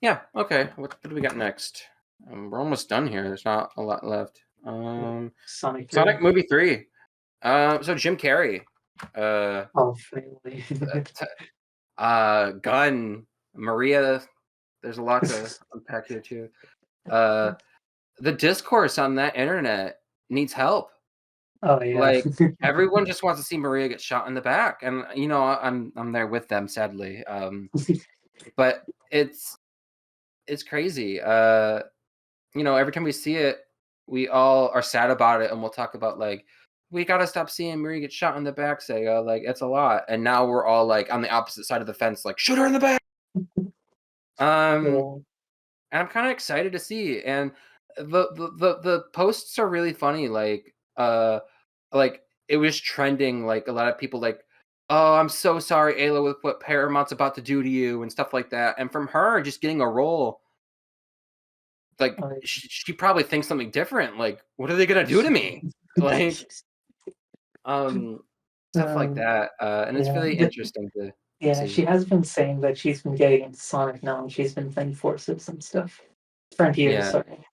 Speaker 1: Yeah. Okay. What do we got next? We're almost done here. There's not a lot left. Sonic Movie 3. So Jim Carrey.
Speaker 2: Finally.
Speaker 1: Gunn, Maria. There's a lot to unpack here too. The discourse on that internet needs help.
Speaker 2: Oh yeah.
Speaker 1: Like everyone just wants to see Maria get shot in the back, and I'm there with them, sadly. But it's crazy. Every time we see it, we all are sad about it, and we'll talk about like we gotta stop seeing Maria get shot in the back. Sega, like it's a lot, and now we're all like on the opposite side of the fence, like shoot her in the back. And I'm kind of excited to see, and the posts are really funny. Like it was trending, like, a lot of people like, "Oh, I'm so sorry, Ayla, with what Paramount's about to do to you," and stuff like that, and from her just getting a role, like,
Speaker 2: Oh,
Speaker 1: she probably thinks something different, like, "What are they gonna do to me?" Like, um, stuff like
Speaker 2: um,
Speaker 1: that, and it's
Speaker 2: yeah,
Speaker 1: really interesting to
Speaker 2: yeah,
Speaker 1: see.
Speaker 2: she has been saying that she's been getting into Sonic now, and she's been playing forces and stuff. Frontiers,
Speaker 1: Yeah,
Speaker 2: sorry.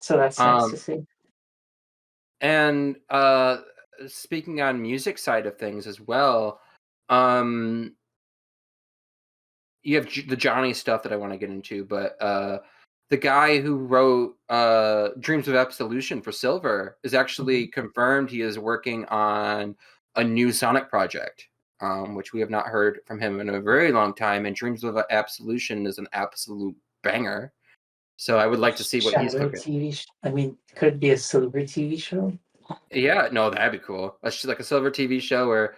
Speaker 2: So that's nice to
Speaker 1: um,
Speaker 2: see.
Speaker 1: and, speaking on music side of things as well, um you have the Johnny stuff that I want to get into, but the guy who wrote Dreams of Absolution for Silver is actually
Speaker 2: Mhm.
Speaker 1: confirmed he is working on a new Sonic project, which we have not heard from him in a very long time. And Dreams of Absolution is an absolute banger. So I would like to see what he's
Speaker 2: Shadow
Speaker 1: cooking.
Speaker 2: TV. I mean, could it be a Silver TV show?
Speaker 1: Yeah, no, that'd be cool. Like a Silver TV show, or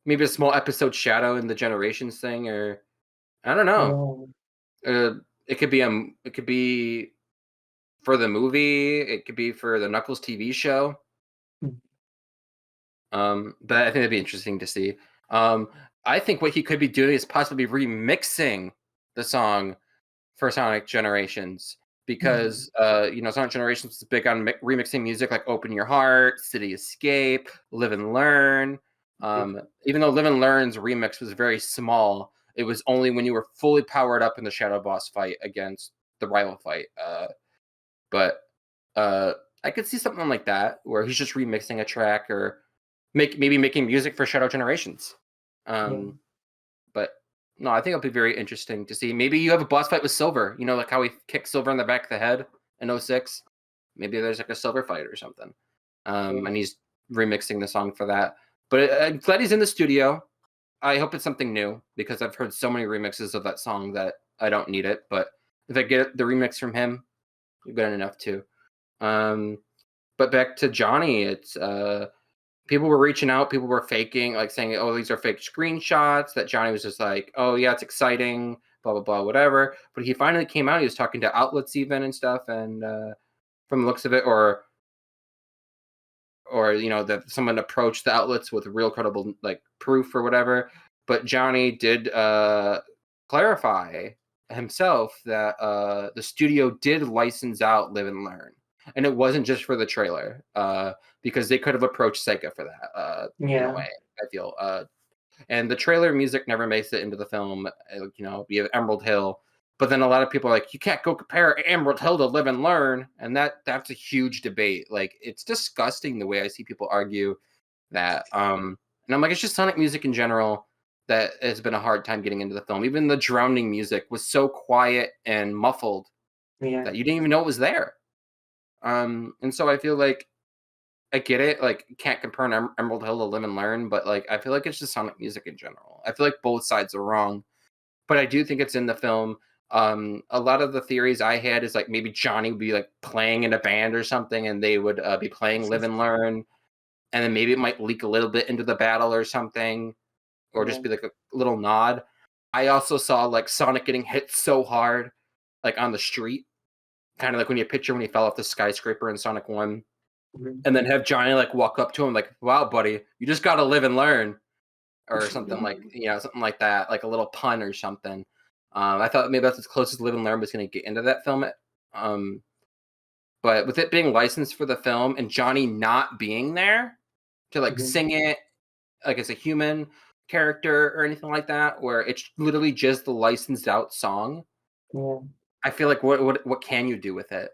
Speaker 1: maybe a small episode Shadow in the Generations thing, or I don't know.
Speaker 2: Oh,
Speaker 1: It could be it could be for the movie, it could be for the Knuckles TV show.
Speaker 2: mm,
Speaker 1: But I think that'd be interesting to see. Um, I think what he could be doing is possibly remixing the song for Sonic Generations
Speaker 2: mm,
Speaker 1: because Sonic Generations is big on remixing music like "Open Your Heart," "City Escape," "Live and Learn."
Speaker 2: yeah,
Speaker 1: Even though "Live and Learn's" remix was very small, it was only when you were fully powered up in the Shadow Boss fight against the rival fight. But uh, I could see something like that where he's just remixing a track or maybe making music for Shadow Generations.
Speaker 2: yeah,
Speaker 1: Um, but no, I think it'll be very interesting to see. Maybe you have a boss fight with Silver. You know, like how he kicked Silver in the back of the head in '06. Maybe there's like a Silver fight or something.
Speaker 2: yeah,
Speaker 1: And he's remixing the song for that. But I'm glad he's in the studio. I hope it's something new because I've heard so many remixes of that song that I don't need it. But if I get the remix from him, good enough too. Um, but back to Johnny, it's people were reaching out, people were faking, like saying, "Oh, these are fake screenshots." That Johnny was just like, "Oh yeah, it's exciting," blah blah blah, whatever. But he finally came out. He was talking to outlets even and stuff, and from the looks of it, or that someone approached the outlets with real credible like proof or whatever. But Johnny did clarify himself that the studio did license out Live and Learn, and it wasn't just for the trailer, because they could have approached Sega for that, in a
Speaker 2: yeah,
Speaker 1: way. I feel, and the trailer music never makes it into the film. We have Emerald Hill, but then a lot of people are like, you can't go compare Emerald Hill to Live and Learn, and that's a huge debate. Like, it's disgusting the way I see people argue that. And I'm like, it's just Sonic music in general that has been a hard time getting into the film. Even the drowning music was so quiet and muffled
Speaker 2: yeah,
Speaker 1: that you didn't even know it was there. And so I feel like I get it. Like, you can't compare an Emerald Hill to Live and Learn, but like, I feel like it's just Sonic music in general. I feel like both sides are wrong, but I do think it's in the film. A lot of the theories I had is like maybe Johnny would be like playing in a band or something, and they would be playing Live and Learn, and then maybe it might leak a little bit into the battle or something, or
Speaker 2: yeah,
Speaker 1: just be like a little nod. I also saw like Sonic getting hit so hard, like on the street, kind of like when you picture when he fell off the skyscraper in Sonic One,
Speaker 2: mhm,
Speaker 1: and then have Johnny like walk up to him like, "Wow, buddy, you just got to live and learn," or something like something like that, like a little pun or something. I thought maybe that's as close as Live and Learn was going to get into that film. Um, but with it being licensed for the film and Johnny not being there to like
Speaker 2: mhm,
Speaker 1: sing it like as a human character or anything like that, where it's literally just the licensed out song,
Speaker 2: yeah.
Speaker 1: I feel like what can you do with it?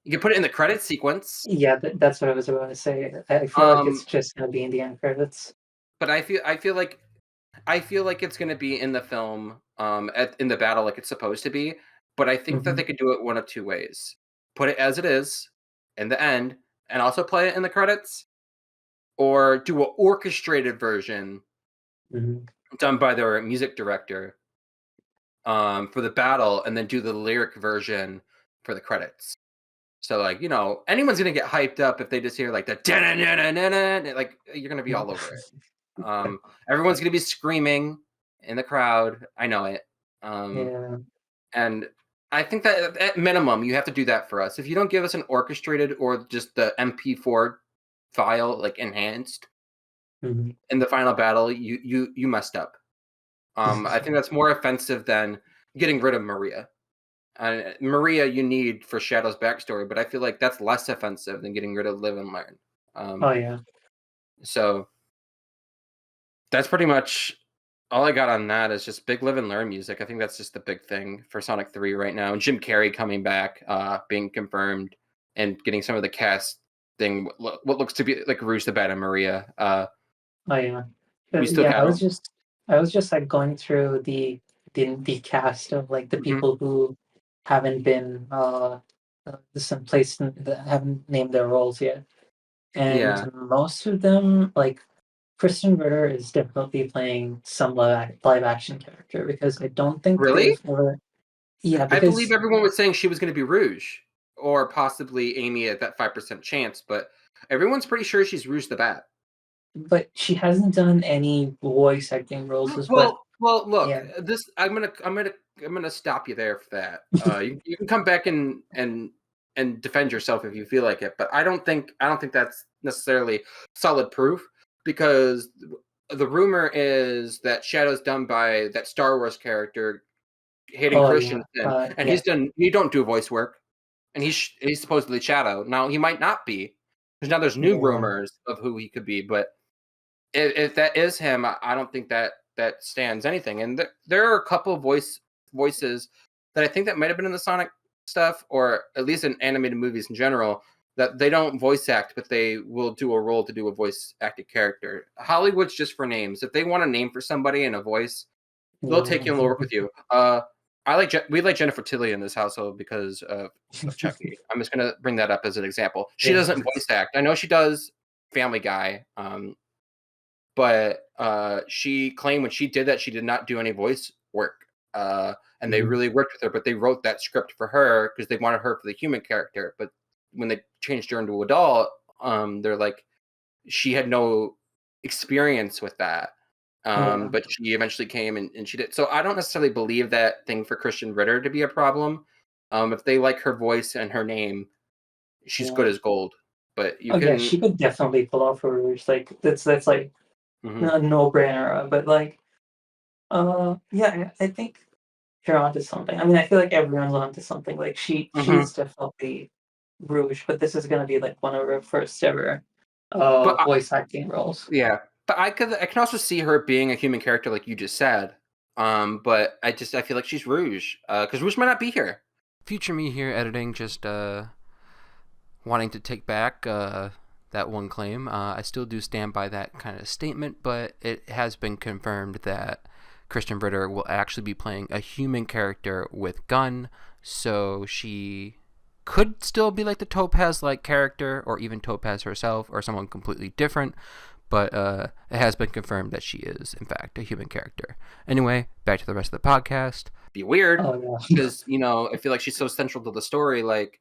Speaker 1: You can put it in the credit sequence.
Speaker 2: Yeah, that's what I was about to say. I feel like it's
Speaker 1: Um,
Speaker 2: just gonna be in the end credits.
Speaker 1: but I feel like it's gonna be in the film, in the battle like it's supposed to be. But I think that
Speaker 2: Mhm,
Speaker 1: they could do it one of two ways: put it as it is in the end, and also play it in the credits, or do a orchestrated version
Speaker 2: mhm,
Speaker 1: done by their music director, for the battle, and then do the lyric version for the credits. So like, anyone's gonna get hyped up if they just hear like the "da-na-na-na-na-na," like you're gonna be
Speaker 2: mhm.
Speaker 1: all over it. Everyone's gonna be screaming in the crowd. I know it. Um,
Speaker 2: Yeah,
Speaker 1: and I think that at minimum you have to do that for us. If you don't give us an orchestrated or just the MP4 file like enhanced
Speaker 2: Mm-hmm.
Speaker 1: in the final battle, you messed up. I think that's more offensive than getting rid of Maria. Maria, you need for Shadow's backstory, but I feel like that's less offensive than getting rid of Live and Learn.
Speaker 2: Oh yeah.
Speaker 1: So that's pretty much all I got on that. Is just big Live and Learn music. I think that's just the big thing for Sonic 3 right now. And Jim Carrey coming back, being confirmed, and getting some of the cast thing. What looks to be like Rouge the Bat and Maria.
Speaker 2: Oh yeah.
Speaker 1: We still
Speaker 2: Yeah,
Speaker 1: got
Speaker 2: I was just like going through the cast of like the
Speaker 1: Mhm.
Speaker 2: people who haven't been some place that haven't named their roles yet.
Speaker 1: Yeah.
Speaker 2: And most of them, like Kristen Ritter is definitely playing some live action character because I don't think
Speaker 1: Really?
Speaker 2: they've ever. Yeah,
Speaker 1: I believe
Speaker 2: because
Speaker 1: everyone was saying she was going to be Rouge, or possibly Amy at that 5% chance, but everyone's pretty sure she's Rouge the Bat.
Speaker 2: but she hasn't done any voice acting roles, is what.
Speaker 1: Well, look,
Speaker 2: Yeah,
Speaker 1: this I'm gonna stop you there for that. You can come back and defend yourself if you feel like it, but I don't think that's necessarily solid proof, because the rumor is that Shadow's done by that Star Wars character Hayden
Speaker 2: oh yeah,
Speaker 1: Christensen, and
Speaker 2: yeah,
Speaker 1: he don't do voice work, and he's supposedly Shadow. Now he might not be, because now there's new
Speaker 2: yeah,
Speaker 1: rumors of who he could be, but if that is him, I don't think that stands anything. And there are a couple of voices that I think that might have been in the Sonic stuff, or at least in animated movies in general, that they don't voice act, but they will do a role to do a voice acted character. Hollywood's just for names. If they want a name for somebody and a voice, they'll take you and they'll work with you. We like Jennifer Tilly in this household because of Chucky. I'm just gonna bring that up as an example. She
Speaker 2: yeah,
Speaker 1: doesn't voice act. I know she does Family Guy, but she claimed when she did that she did not do any voice work, and they
Speaker 2: mhm,
Speaker 1: really worked with her. But they wrote that script for her because they wanted her for the human character. But when they changed her into a doll, they're like, she had no experience with that.
Speaker 2: yeah,
Speaker 1: But she eventually came and she did. So I don't necessarily believe that thing for Christian Ritter to be a problem. If they like her voice and her name, she's
Speaker 2: yeah.
Speaker 1: good as gold. But you
Speaker 2: Oh yeah,
Speaker 1: can.
Speaker 2: she could definitely pull off a Rouge. Like that's like
Speaker 1: Mhm.
Speaker 2: a no brainer. But like, yeah, I think you're onto something. I mean, I feel like everyone's onto something. Like
Speaker 1: Mhm.
Speaker 2: she's definitely Rouge, but this is gonna be like one of her first ever
Speaker 1: But
Speaker 2: voice acting roles.
Speaker 1: yeah, but I can also see her being a human character like you just said. But I feel like she's Rouge, because Rouge might not be here. Future me here editing, just wanting to take back that one claim. I still do stand by that kind of statement, but it has been confirmed that Christian Ritter will actually be playing a human character with Gun, so she could still be like the Topaz like character, or even Topaz herself, or someone completely different, but it has been confirmed that she is, in fact, a human character. Anyway, back to the rest of the podcast. Be weird,
Speaker 2: Oh yeah.
Speaker 1: because I feel like she's so central to the story, like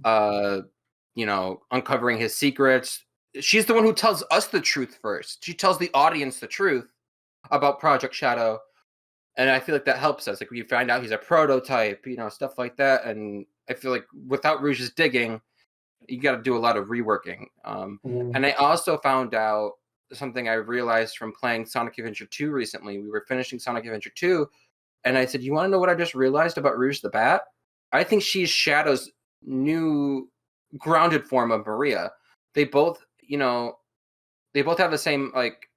Speaker 1: uh, uncovering his secrets. She's the one who tells us the truth first. She tells the audience the truth about Project Shadow, and I feel like that helps us. Like, we find out he's a prototype, stuff like that. And I feel like without Rouge's digging, you got to do a lot of reworking.
Speaker 2: Mm,
Speaker 1: And I also found out something I realized from playing Sonic Adventure 2 recently. We were finishing Sonic Adventure 2, and I said, "You want to know what I just realized about Rouge the Bat? I think she's Shadow's new grounded form of Maria. They both, they both have the same like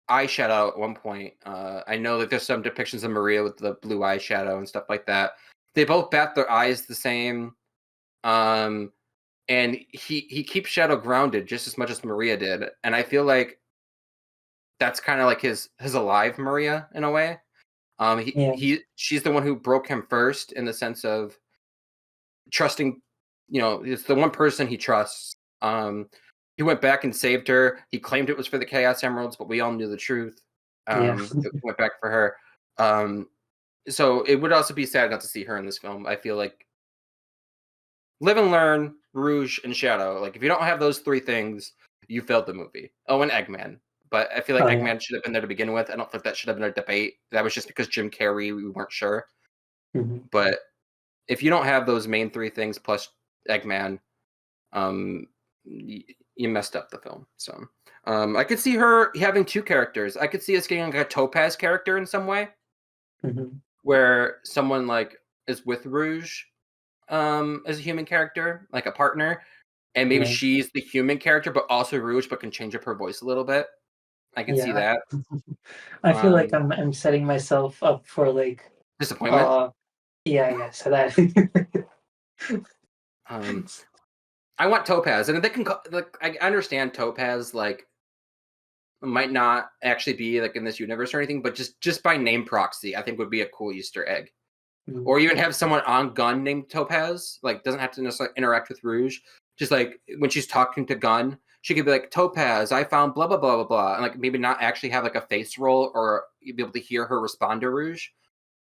Speaker 1: eyeshadow at one point. I know that there's some depictions of Maria with the blue eyeshadow and stuff like that. They both bat their eyes the same. Um, and he keeps Shadow grounded just as much as Maria did, and I feel like that's kind of like his alive Maria in a way.
Speaker 2: yeah,
Speaker 1: She's the one who broke him first, in the sense of trusting. It's the one person he trusts. He went back and saved her. He claimed it was for the Chaos Emeralds, but we all knew the truth.
Speaker 2: yeah,
Speaker 1: It went back for her. Um, so it would also be sad not to see her in this film. I feel like Live and Learn, Rouge, and Shadow. Like, if you don't have those three things, you failed the movie. Oh, and Eggman. But I feel like
Speaker 2: oh yeah.
Speaker 1: Eggman should have been there to begin with. I don't think that should have been a debate. That was just because Jim Carrey, we weren't sure.
Speaker 2: Mhm.
Speaker 1: But if you don't have those main three things plus Eggman, um, you messed up the film. So I could see her having two characters. I could see us getting like a Topaz character in some way, where someone like is with Rouge as a human character, like a partner, and maybe she's the human character, but also Rouge, but can change up her voice a little bit. I can see that.
Speaker 2: I feel like I'm setting myself up for like
Speaker 1: disappointment.
Speaker 2: Yeah. So that.
Speaker 1: I want Topaz, and if they can, like, I understand Topaz, like, might not actually be like in this universe or anything, but just by name proxy, I think would be a cool Easter egg. Or even have someone on Gun named Topaz, like doesn't have to necessarily interact with Rouge. Just like when she's talking to Gun, she could be like, Topaz, I found blah blah blah blah blah, and like maybe not actually have like a face roll, or you'd be able to hear her respond to Rouge,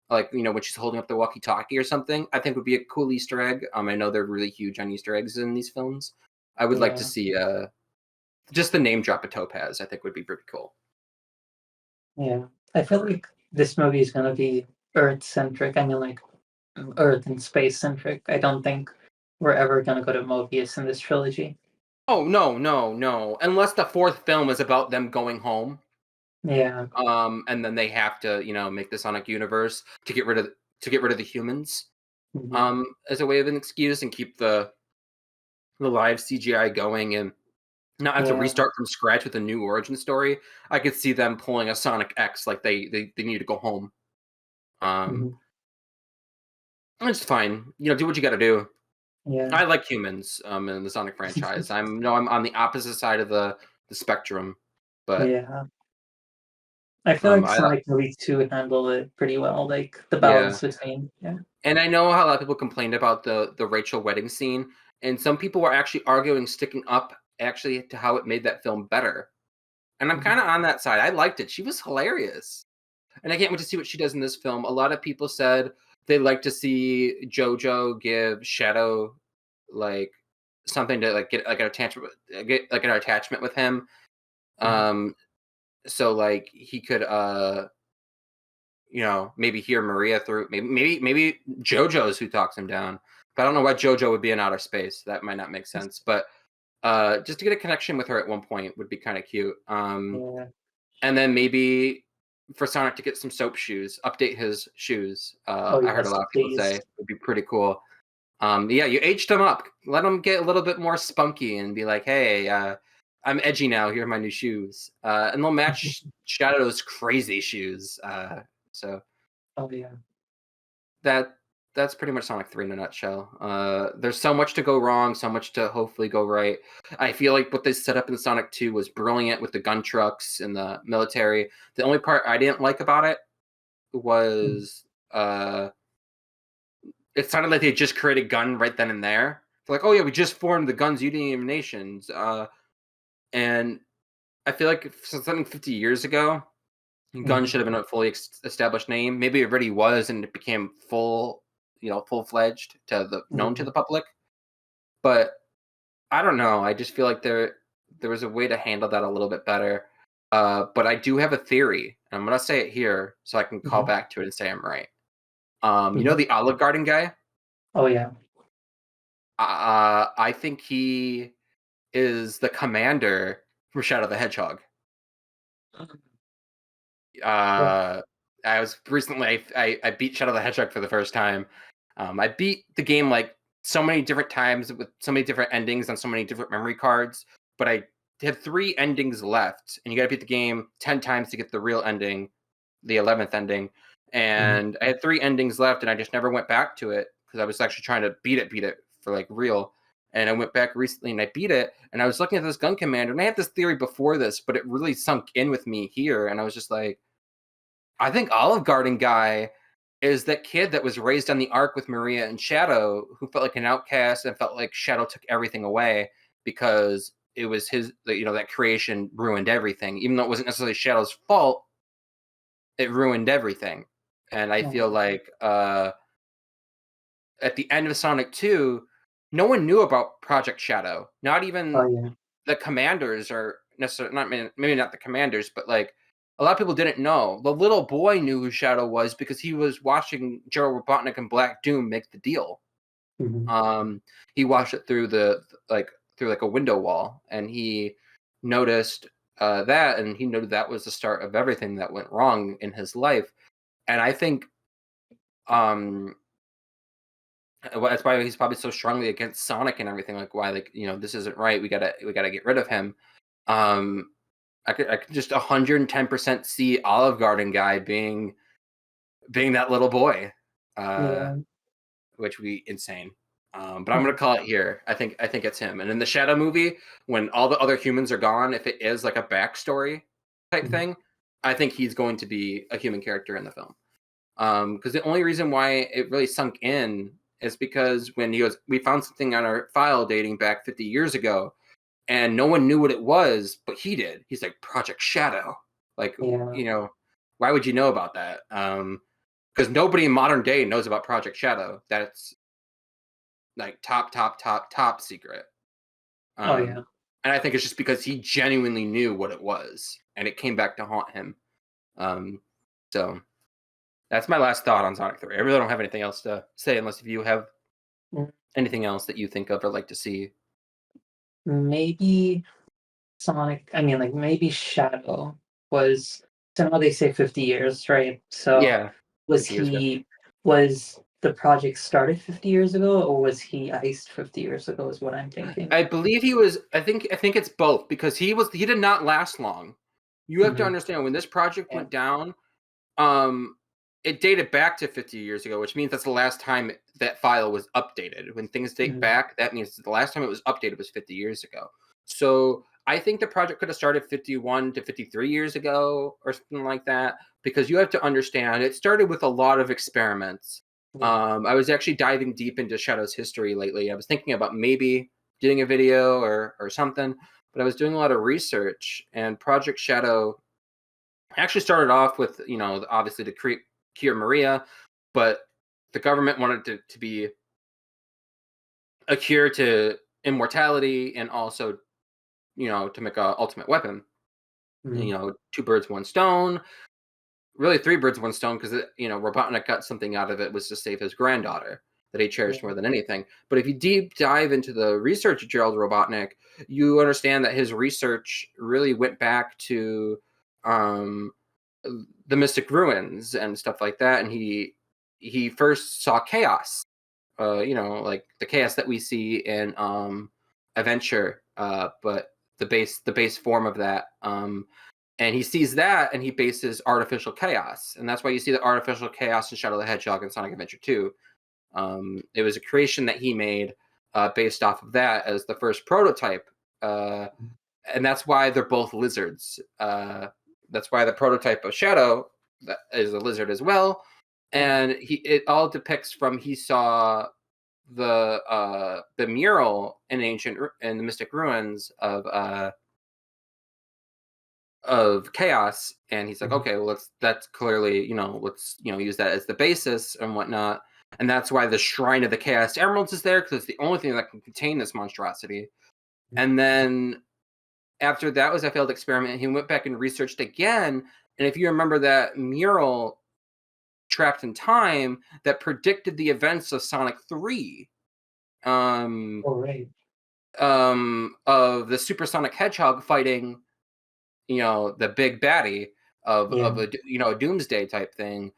Speaker 1: like when she's holding up the walkie-talkie or something. I think would be a cool Easter egg. I know they're really huge on Easter eggs in these films. I would like to see just the name drop of Topaz. I think would be pretty cool.
Speaker 2: Yeah, I feel like this movie is gonna be Earth-centric. I mean, like Earth and space-centric. I don't think we're ever gonna go to Mobius in this trilogy.
Speaker 1: Oh no! Unless the fourth film is about them going home.
Speaker 2: Yeah.
Speaker 1: And then they have to, make the Sonic universe to get rid of the humans. As a way of an excuse and keep the live CGI going and not have to restart from scratch with a new origin story. I could see them pulling a Sonic X, like they need to go home. It's fine. Do what you got to do.
Speaker 2: Yeah.
Speaker 1: I like humans in the Sonic franchise. I'm on the opposite side of the spectrum, but
Speaker 2: yeah. I feel like Sonic movie 2 handled it pretty well, like the balance between
Speaker 1: And I know how a lot of people complained about the Rachel wedding scene, and some people were actually arguing sticking up actually to how it made that film better. And I'm kind of on that side. I liked it. She was hilarious. And I can't wait to see what she does in this film. A lot of people said they'd like to see JoJo give Shadow like something to like get like an attachment with him. So like he could maybe hear Maria through maybe JoJo's who talks him down. But I don't know why JoJo would be in outer space. That might not make sense. But just to get a connection with her at one point would be kind of cute. And then maybe for Sonic to get some soap shoes, update his shoes. I heard a lot of people say it would be pretty cool. You aged him up. Let him get a little bit more spunky and be like, hey, I'm edgy now. Here are my new shoes. And they'll match Shadow's crazy shoes. So that's pretty much Sonic 3 in a nutshell. There's so much to go wrong, so much to hopefully go right. I feel like what they set up in Sonic 2 was brilliant with the gun trucks and the military. The only part I didn't like about it was it sounded like they just created gun right then and there. They're like, oh yeah, we just formed the Guns Union Nations. And I feel like something 50 years ago, Gun should have been a fully established name. Maybe it already was, and it became full-fledged to the known to the public. But I don't know. I just feel like there was a way to handle that a little bit better. But I do have a theory. And I'm gonna say it here so I can call back to it and say I'm right. You know the Olive Garden guy?
Speaker 2: Oh yeah.
Speaker 1: I think he is the commander from Shadow the Hedgehog. I was recently I beat Shadow the Hedgehog for the first time. I beat the game like so many different times with so many different endings on so many different memory cards, but I had 3 endings left, and you got to beat the game 10 times to get the real ending, the 11th ending. And I had 3 endings left, and I just never went back to it because I was actually trying to beat it for like real. And I went back recently and I beat it, and I was looking at this gun commander, and I had this theory before this, but it really sunk in with me here, and I was just like, I think Olive Garden guy is that kid that was raised on the Ark with Maria and Shadow, who felt like an outcast and felt like Shadow took everything away because it was his, that creation ruined everything. Even though it wasn't necessarily Shadow's fault, it ruined everything. And I feel like at the end of Sonic 2, no one knew about Project Shadow. Not even the commanders, or necessarily maybe not the commanders, but like a lot of people didn't know. The little boy knew who Shadow was because he was watching Gerald Robotnik and Black Doom make the deal. He watched it through the through like a window wall, and he noticed that, and he knew that was the start of everything that went wrong in his life. And I think that's why he's probably so strongly against Sonic and everything. Like, why, like, this isn't right. We gotta get rid of him. Um, I could just 110% see Olive Garden guy being that little boy,
Speaker 2: Yeah.
Speaker 1: which would be insane. But I'm gonna call it here. I think it's him. And in the Shadow movie, when all the other humans are gone, if it is like a backstory type thing, I think he's going to be a human character in the film. Because the only reason why it really sunk in is because when he goes, we found something on our file dating back 50 years ago, and no one knew what it was, but he did. He's like, Project Shadow. Like, why would you know about that? Because nobody in modern day knows about Project Shadow. That's like top secret.
Speaker 2: Oh yeah.
Speaker 1: And I think it's just because he genuinely knew what it was, and it came back to haunt him. So that's my last thought on Sonic 3. I really don't have anything else to say, unless if you have anything else that you think of or like to see.
Speaker 2: Maybe Sonic. I mean, like maybe Shadow was. So now they say 50 years, right? So
Speaker 1: Yeah.
Speaker 2: was the project started 50 years ago, or was he iced 50 years ago? Is what I'm thinking.
Speaker 1: I believe he was. I think it's both, because he did not last long. You have to understand, when this project went down, it dated back to 50 years ago, which means that's the last time that file was updated. When things date back, that means the last time it was updated was 50 years ago. So I think the project could have started 51 to 53 years ago or something like that, because you have to understand, it started with a lot of experiments. I was actually diving deep into Shadow's history lately. I was thinking about maybe doing a video or something, but I was doing a lot of research, and Project Shadow actually started off with, obviously to cure Maria, but the government wanted to be a cure to immortality, and also, to make a ultimate weapon. Two birds, one stone. Really, three birds, one stone, because Robotnik got something out of it, was to save his granddaughter that he cherished more than anything. But if you deep dive into the research of Gerald Robotnik, you understand that his research really went back to the Mystic Ruins and stuff like that, and he first saw chaos, like the chaos that we see in Adventure, but the base form of that, and he sees that, and he bases artificial chaos, and that's why you see the artificial chaos in Shadow the Hedgehog and Sonic Adventure 2. It was a creation that he made based off of that as the first prototype, and that's why they're both lizards. That's why the prototype of Shadow is a lizard as well, and it all depicts from, he saw the mural in the Mystic Ruins of chaos, and he's like, okay, well, that's clearly, let's use that as the basis and whatnot, and that's why the Shrine of the Chaos Emeralds is there, because it's the only thing that can contain this monstrosity. And then after that was a failed experiment, he went back and researched again. And if you remember that mural, Trapped in Time, that predicted the events of Sonic 3,
Speaker 2: right.
Speaker 1: Of the Supersonic Hedgehog fighting, the big baddie of a Doomsday type thing,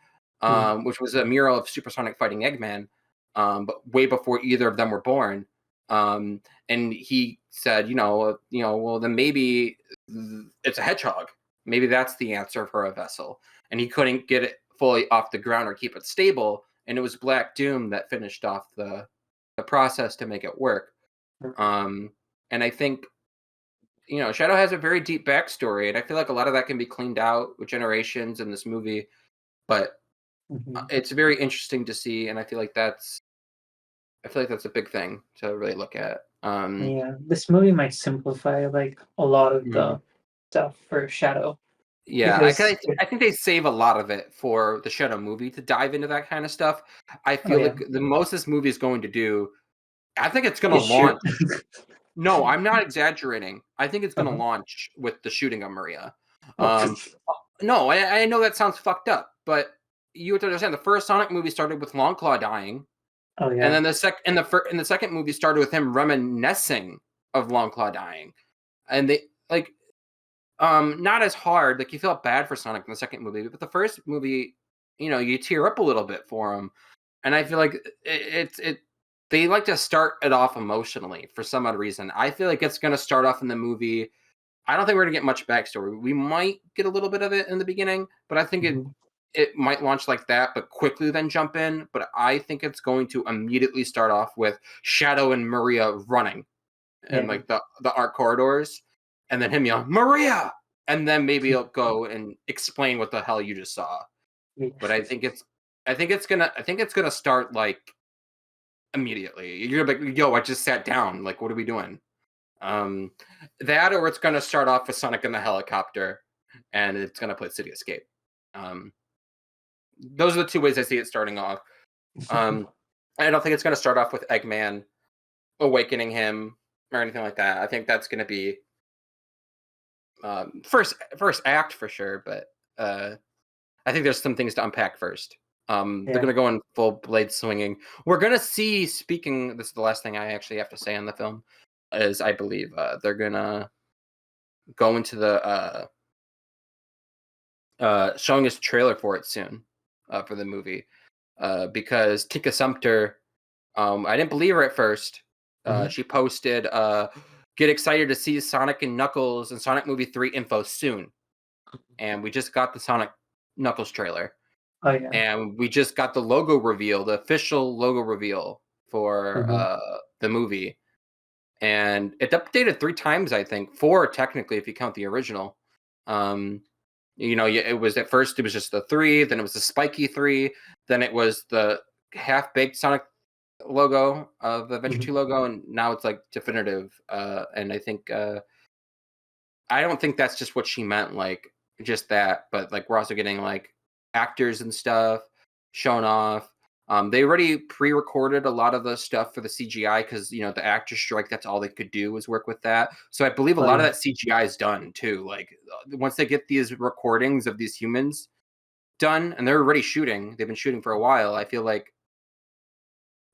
Speaker 1: which was a mural of Supersonic fighting Eggman, but way before either of them were born. And he said, well, then maybe it's a hedgehog. Maybe that's the answer for a vessel. And he couldn't get it fully off the ground or keep it stable. And it was Black Doom that finished off the process to make it work. And I think, Shadow has a very deep backstory, and I feel like a lot of that can be cleaned out with Generations in this movie. But it's very interesting to see, and I feel like that's a big thing to really look at.
Speaker 2: This movie might simplify like a lot of the stuff for Shadow.
Speaker 1: Yeah, I think they save a lot of it for the Shadow movie to dive into that kind of stuff. I feel like the most this movie is going to do, I think it's going to launch. No, I'm not exaggerating. I think it's going to launch with the shooting of Maria. No, I know that sounds fucked up, but you have to understand, the first Sonic movie started with Longclaw dying.
Speaker 2: Oh yeah.
Speaker 1: And then the second movie started with him reminiscing of Longclaw dying, and they like not as hard. Like you felt bad for Sonic in the second movie, but the first movie, you tear up a little bit for him, and I feel like it they like to start it off emotionally for some odd reason. I feel like it's going to start off in the movie. I don't think we're going to get much backstory. We might get a little bit of it in the beginning, but I think it might launch like that, but quickly then jump in. But I think it's going to immediately start off with Shadow and Maria running and like the art corridors, and then him yelling Maria, and then maybe he'll go and explain what the hell you just saw. But I think it's gonna start like immediately. You're gonna be like, yo, I just sat down. Like, what are we doing? That, or it's gonna start off with Sonic in the helicopter, and it's gonna play City Escape. Those are the two ways I see it starting off. I don't think it's gonna start off with Eggman awakening him or anything like that. I think that's gonna be first act for sure, but I think there's some things to unpack first. They're gonna go in full blade swinging. We're gonna see. Speaking, this is the last thing I actually have to say on the film, is I believe they're gonna go into the showing us a trailer for it soon for the movie because Tika Sumpter, I didn't believe her at first. She posted, "Get excited to see Sonic and Knuckles and Sonic Movie 3 info soon," and we just got the Sonic Knuckles trailer.
Speaker 2: Oh yeah.
Speaker 1: And we just got the logo reveal, the official logo reveal for the movie. And it updated 3 times, I think. 4 technically if you count the original. It was at first it was just the 3, then it was the spiky 3, then it was the half-baked Sonic logo of the Adventure 2 logo, and now it's like definitive. And I think I don't think that's just what she meant, like just that, but like we're also getting like actors and stuff shown off. They already pre-recorded a lot of the stuff for the CGI because the actor strike. That's all they could do was work with that. So I believe a lot of that CGI is done too. Like once they get these recordings of these humans done, and they're already shooting. They've been shooting for a while. I feel like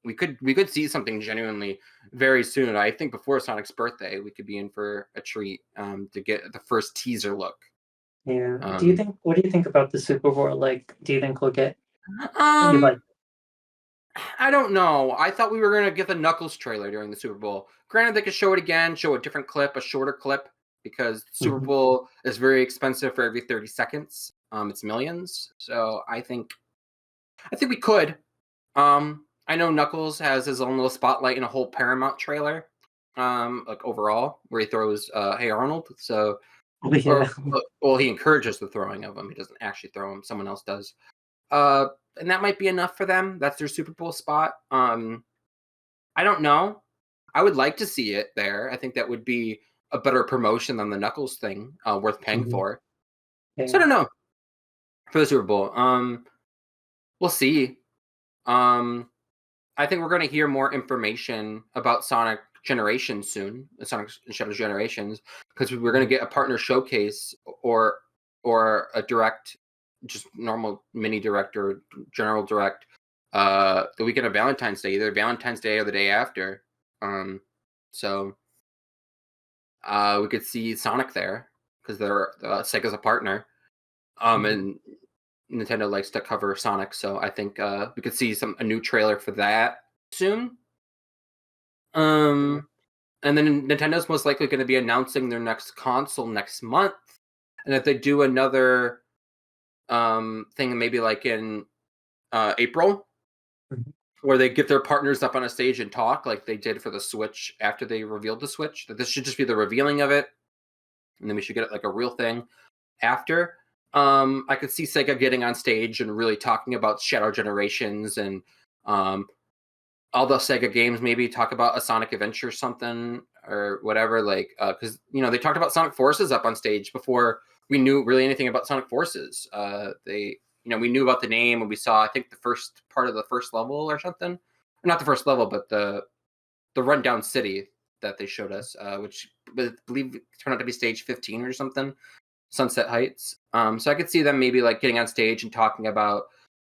Speaker 1: we could see something genuinely very soon. I think before Sonic's birthday, we could be in for a treat to get the first teaser look.
Speaker 2: Yeah. What do you think about the Super Bowl? Like, do you think we'll get
Speaker 1: I don't know. I thought we were going to get the Knuckles trailer during the Super Bowl. Granted, they could show it again, show a different clip, a shorter clip, because Super Bowl is very expensive for every 30 seconds. It's millions. So I think we could. I know Knuckles has his own little spotlight in a whole Paramount trailer, like overall, where he throws Hey Arnold. So, he encourages the throwing of him. He doesn't actually throw him. Someone else does. And that might be enough for them. That's their Super Bowl spot. I don't know. I would like to see it there. I think that would be a better promotion than the Knuckles thing, worth paying for. Yeah. So I don't know for the Super Bowl. We'll see. I think we're going to hear more information about Sonic Generations soon, Sonic Shadow Generations, because we're going to get a partner showcase or a direct, just normal mini direct or general direct the weekend of Valentine's Day, either Valentine's Day or the day after. So we could see Sonic there because they're Sega's a partner. And Nintendo likes to cover Sonic, so I think we could see a new trailer for that soon. And then Nintendo's most likely going to be announcing their next console next month, and if they do another thing, maybe like in April, where they get their partners up on a stage and talk, like they did for the Switch after they revealed the Switch. That this should just be the revealing of it, and then we should get it like a real thing after. I could see Sega getting on stage and really talking about Shadow Generations and all the Sega games, maybe talk about a Sonic Adventure or something or whatever, like because they talked about Sonic Forces up on stage before we knew really anything about Sonic Forces. We knew about the name and we saw, I think, the first part of the first level or something. Not the first level, but the rundown city that they showed us, which I believe turned out to be stage 15 or something. Sunset Heights. So I could see them maybe like getting on stage and talking about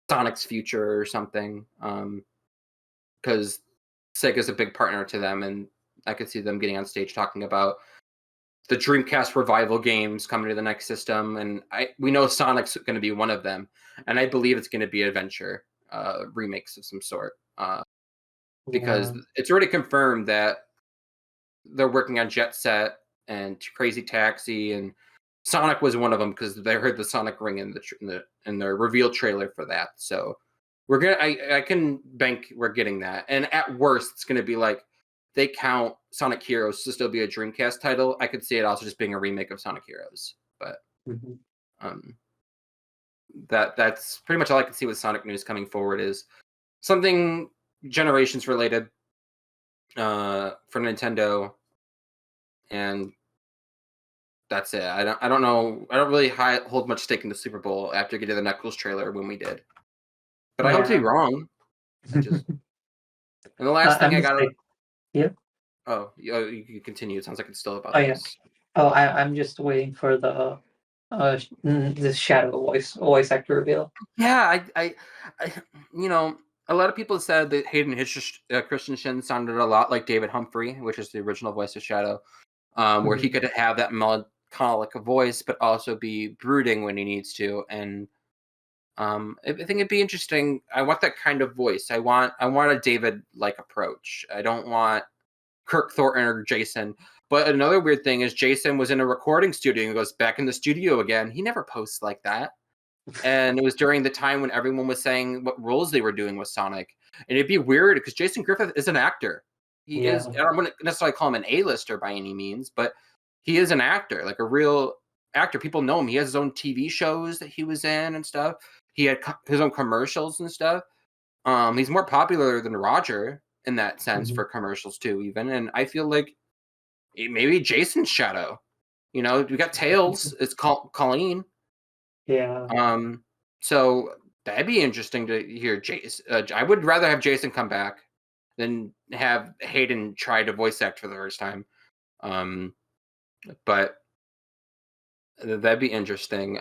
Speaker 1: Sonic's future or something. Because Sega's a big partner to them, and I could see them getting on stage talking about the Dreamcast revival games coming to the next system, and we know Sonic's going to be one of them, and I believe it's going to be adventure remakes of some sort, because it's already confirmed that they're working on Jet Set and Crazy Taxi, and Sonic was one of them because they heard the Sonic ring in the reveal trailer for that. So I can bank we're getting that, and at worst, it's going to be like they count Sonic Heroes to still be a Dreamcast title. I could see it also just being a remake of Sonic Heroes, but that's pretty much all I can see with Sonic news coming forward is something generations related from Nintendo, and that's it. I don't know. I don't really hold much stake in the Super Bowl after getting the Knuckles trailer when we did, but I hope to be wrong. And the last thing I got.
Speaker 2: Yeah.
Speaker 1: Oh, you continue. It sounds like it's still about
Speaker 2: this. Oh, I'm just waiting for the Shadow voice actor reveal.
Speaker 1: Yeah, I a lot of people said that Hayden Christensen sounded a lot like David Humphrey, which is the original voice of Shadow, where he could have that melancholic voice, but also be brooding when he needs to. And I think it'd be interesting. I want that kind of voice. I want a David-like approach. I don't want Kirk Thornton or Jason. But another weird thing is Jason was in a recording studio and goes back in the studio again. He never posts like that. And it was during the time when everyone was saying what roles they were doing with Sonic. And it'd be weird because Jason Griffith is an actor. He is, I don't want to necessarily call him an A-lister by any means, but he is an actor, like a real actor. People know him. He has his own TV shows that he was in and stuff. He had his own commercials and stuff. He's more popular than Roger in that sense for commercials too, even. And I feel like maybe Jason's Shadow. We got Tails. It's Colleen.
Speaker 2: Yeah.
Speaker 1: So that'd be interesting to hear Jason. I would rather have Jason come back than have Hayden try to voice act for the first time. But that'd be interesting.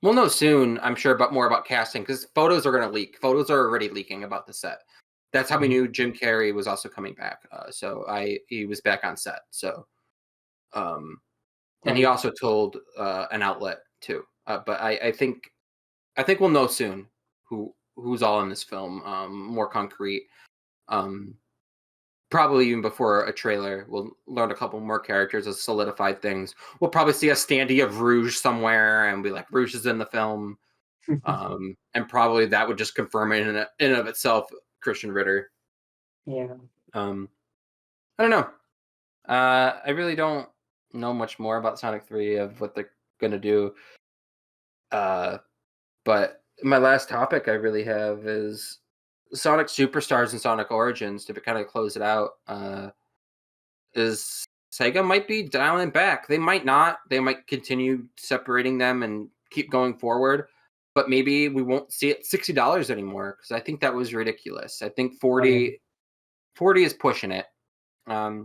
Speaker 1: We'll know soon, I'm sure, more about casting because photos are going to leak. Photos are already leaking about the set. That's how we knew Jim Carrey was also coming back. He was back on set. So, and he also told an outlet too. But I think we'll know soon who's all in this film. More concrete. Probably even before a trailer, we'll learn a couple more characters as solidified things. We'll probably see a standee of Rouge somewhere, and be like, Rouge is in the film. And probably that would just confirm it in and of itself, Christian Ritter.
Speaker 2: Yeah.
Speaker 1: I don't know. I really don't know much more about Sonic 3 of what they're gonna do. But my last topic I really have is Sonic Superstars and Sonic Origins to kind of close it out. Is Sega might be dialing back. They might not. They might continue separating them and keep going forward. But maybe we won't see it $60 anymore because I think that was ridiculous. I think 40 is pushing it. I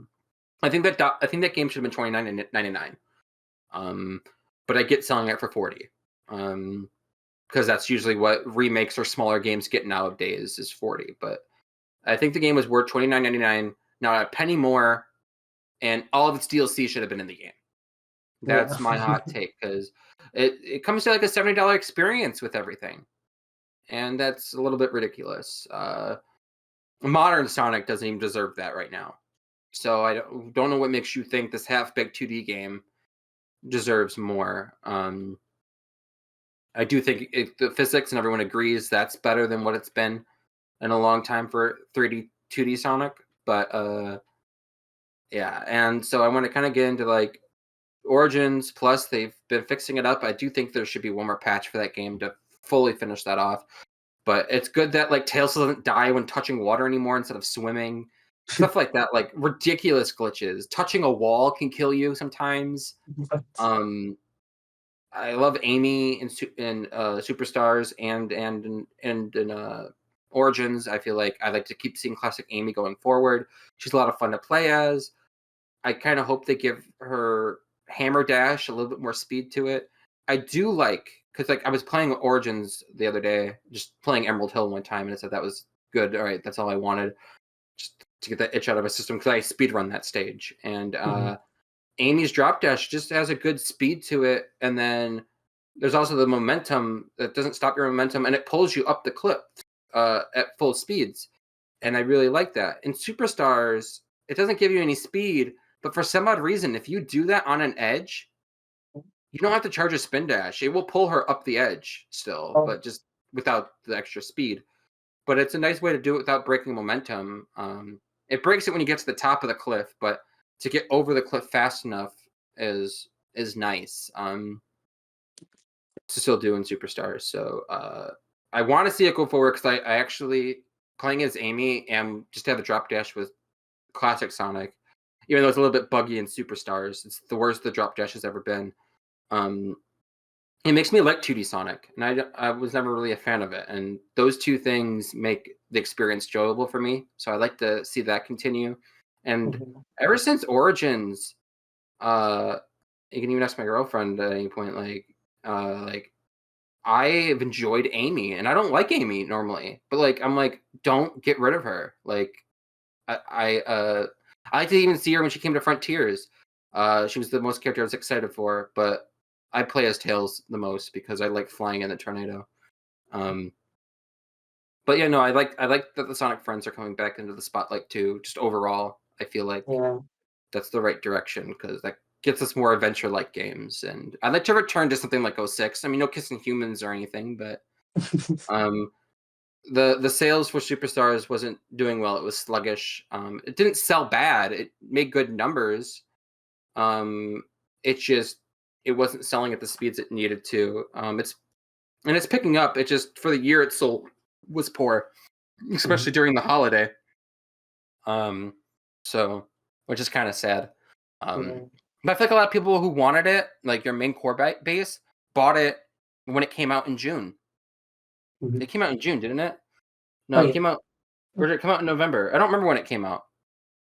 Speaker 1: think that game should have been $29.99. But I get selling it for 40. Because that's usually what remakes or smaller games get nowadays is 40. But I think the game was worth $29.99. Now a penny more, and all of its DLC should have been in the game. That's my hot take because it comes to like a $70 experience with everything, and that's a little bit ridiculous. Modern Sonic doesn't even deserve that right now. So I don't know what makes you think this half-baked 2D game deserves more. I do think the physics and everyone agrees that's better than what it's been in a long time for 3D 2D Sonic. But yeah, and so I want to kind of get into like Origins. Plus, they've been fixing it up. I do think there should be one more patch for that game to fully finish that off. But it's good that like Tails doesn't die when touching water anymore instead of swimming. Stuff like that, like ridiculous glitches. Touching a wall can kill you sometimes. I love Amy in Superstars and in Origins. I feel like I like to keep seeing classic Amy going forward. She's a lot of fun to play as. I kind of hope they give her Hammer Dash a little bit more speed to it. I do like because like I was playing Origins the other day, just playing Emerald Hill one time, and I said that was good. All right, that's all I wanted. Just to get that itch out of my system because I speedrun that stage. And
Speaker 2: Mhm.
Speaker 1: Amy's drop dash just has a good speed to it, and then there's also the momentum that doesn't stop your momentum, and it pulls you up the cliff at full speeds. And I really like that. In Superstars, it doesn't give you any speed, but for some odd reason, if you do that on an edge, you don't have to charge a spin dash. It will pull her up the edge still,
Speaker 2: Oh.
Speaker 1: but just without the extra speed. But it's a nice way to do it without breaking momentum. It breaks it when you get to the top of the cliff, but to get over the cliff fast enough is nice. To still do in Superstars. So I want to see it go forward because I actually playing as Amy and just have a drop dash with classic Sonic, even though it's a little bit buggy in Superstars. It's the worst the drop dash has ever been. Um, it makes me like 2D Sonic, and I was never really a fan of it. And those two things make the experience enjoyable for me. So I like to see that continue. And
Speaker 2: Mhm.
Speaker 1: ever since Origins, uh, you can even ask my girlfriend at any point, like I've enjoyed Amy, and I don't like Amy normally, but like I'm like, don't get rid of her. Like I like to even see her when she came to Frontiers. She was the most character I was excited for, but I play as Tails the most because I like flying in the tornado. Um, but yeah, no, I like that the Sonic friends are coming back into the spotlight too. Just overall, I feel like
Speaker 2: Yeah.
Speaker 1: that's the right direction because that gets us more adventure-like games. And I'd like to return to something like 06. I mean, no kissing humans or anything, but um, the sales for Superstars wasn't doing well. It was sluggish. It didn't sell bad. It made good numbers. Um, it wasn't selling at the speeds it needed to. It's picking up. It just for the year it sold was poor,
Speaker 2: Mhm.
Speaker 1: especially during the holiday. Um, so which is kind of sad. Um,
Speaker 2: Yeah.
Speaker 1: but I feel like a lot of people who wanted it, like their main core base, bought it when it came out in June.
Speaker 2: Mhm.
Speaker 1: It came out in June, didn't it?
Speaker 2: Oh,
Speaker 1: No, it
Speaker 2: yeah.
Speaker 1: came out. Or did it come out in November? I don't remember when it came out.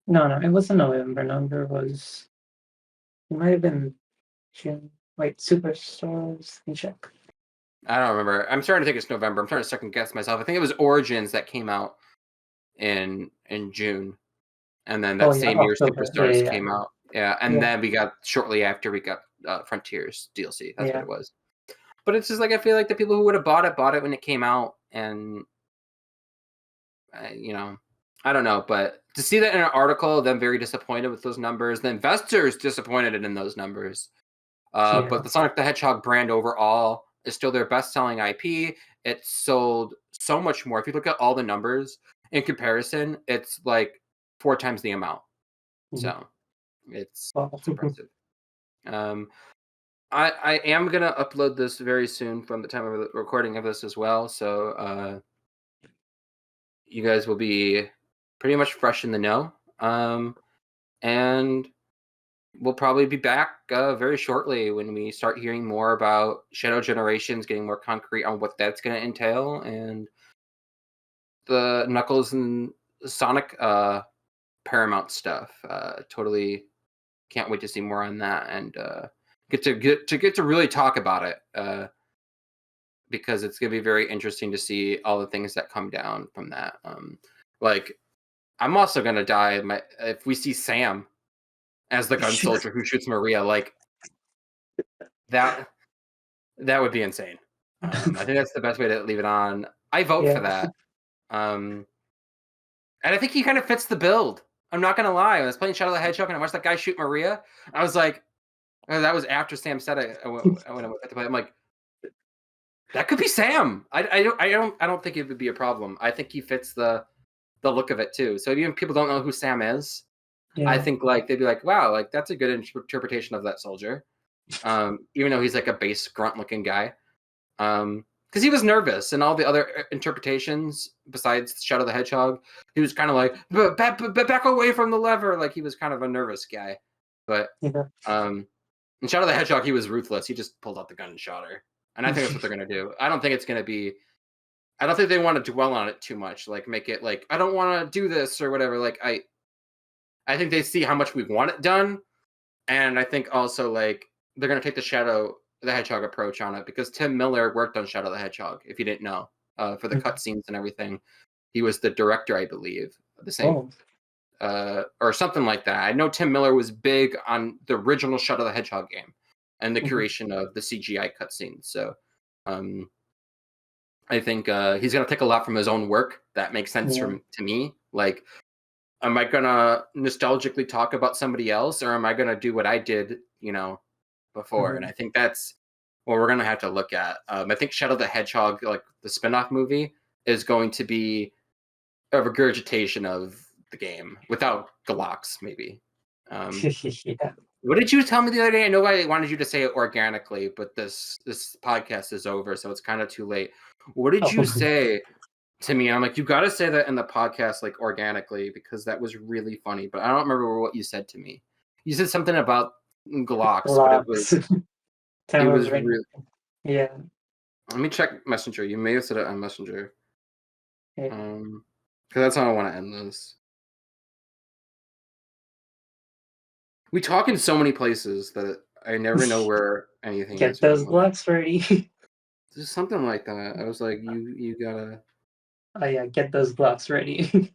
Speaker 2: No, no, it wasn't November. November was it might have been June. Wait, Superstars. Let me check.
Speaker 1: I don't remember. I'm starting to think it's November. I'm trying to second guess myself. I think it was Origins that came out in June, and then
Speaker 2: Oh
Speaker 1: that
Speaker 2: yeah,
Speaker 1: same year
Speaker 2: October. Yeah,
Speaker 1: Superstars
Speaker 2: yeah,
Speaker 1: came out. Yeah, and
Speaker 2: yeah,
Speaker 1: then we got shortly after we got Frontiers DLC. That's what
Speaker 2: yeah,
Speaker 1: it was. But it's just like I feel like the people who would have bought it when it came out, and you know, I don't know. But to see that in an article, them very disappointed with those numbers, the investors disappointed in those numbers. But
Speaker 2: yeah.
Speaker 1: the Sonic the Hedgehog brand overall is still their best-selling IP. It sold so much more. If you look at all the numbers in comparison, it's like 4 times the amount.
Speaker 2: Mhm.
Speaker 1: So it's
Speaker 2: Wow.
Speaker 1: it's impressive. Um, I am gonna upload this very soon from the time of the recording of this as well. So you guys will be pretty much fresh in the know. And we'll probably be back very shortly when we start hearing more about Shadow Generations, getting more concrete on what that's going to entail, and the Knuckles and Sonic Paramount stuff. Totally can't wait to see more on that and get to really talk about it because it's going to be very interesting to see all the things that come down from that. Like I'm also going to die if we see Sam as the gun soldier who shoots Maria. Like that That would be insane. I think that's the best way to leave it on. I vote for
Speaker 2: Yeah.
Speaker 1: that. Um, and I think he kind of fits the build. I'm not gonna lie. When I was playing Shadow the Hedgehog and I watched that guy shoot Maria, I was like, that was after Sam said it. I went to play. I'm like, that could be Sam. I don't think it would be a problem. I think he fits the look of it too. So even people don't know who Sam is, I
Speaker 2: Yeah.
Speaker 1: think like they'd be like, wow, like that's a good interpretation of that soldier. Even though he's like a base grunt looking guy. Because he was nervous and all the other interpretations besides Shadow the Hedgehog, he was kind of like back away from the lever, like he was kind of a nervous guy. But
Speaker 2: Yeah.
Speaker 1: in Shadow the Hedgehog, he was ruthless. He just pulled out the gun and shot her, and I think that's what they're gonna do. I don't think it's gonna be. I don't think they want to dwell on it too much, like make it like I don't want to do this or whatever. Like I think they see how much we want it done, and I think also like they're gonna take the Shadow the Hedgehog approach on it because Tim Miller worked on Shadow the Hedgehog. If you didn't know, for the
Speaker 2: Mhm.
Speaker 1: cutscenes and everything, he was the director, I believe. The same.
Speaker 2: Oh.
Speaker 1: or something like that. I know Tim Miller was big on the original Shadow the Hedgehog game and the curation of the CGI cutscenes. So I think he's going to take a lot from his own work. That makes sense to me. Like, am I going to nostalgically talk about somebody else, or am I going to do what I did, before? And I think that's what we're going to have to look at. I think Shadow the Hedgehog, like the spin-off movie, is going to be a regurgitation of the game without Galox, maybe. What did you tell me the other day? I know I wanted you to say it organically, but this podcast is over, so it's kind of too late. What did you say to me? And I'm like, you got to say that in the podcast, like organically, because that was really funny. But I don't remember what you said to me. You said something about Galox, but it was really.
Speaker 2: Yeah.
Speaker 1: Let me check Messenger. You may have said it on Messenger. Because that's how I want to end this. We talk in so many places that I never know where anything is.
Speaker 2: Get those blocks ready.
Speaker 1: Just something like that. I was like, you gotta.
Speaker 2: Oh yeah, get those blocks ready.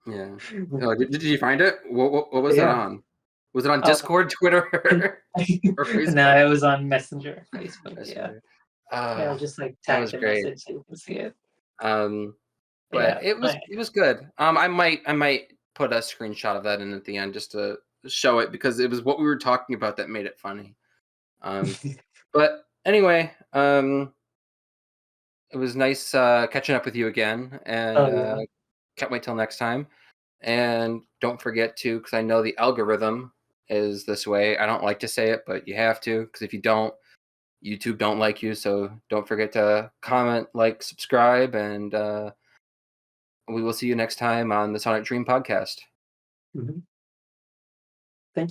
Speaker 1: Yeah. Oh, did you find it? What was that on? Was it on Discord, Twitter, or Facebook?
Speaker 2: No, it was on Messenger, Facebook.
Speaker 1: Messenger.
Speaker 2: I'll just tag the message so you can see it.
Speaker 1: But it was good. I might put a screenshot of that in at the end just to show it, because it was what we were talking about that made it funny. But anyway, it was nice catching up with you again, and can't wait till next time. And don't forget to, because I know the algorithm is this way. I don't like to say it, but you have to, because if you don't, YouTube don't like you. So don't forget to comment, like, subscribe, and we will see you next time on the Sonic Dream podcast.
Speaker 2: Thank you.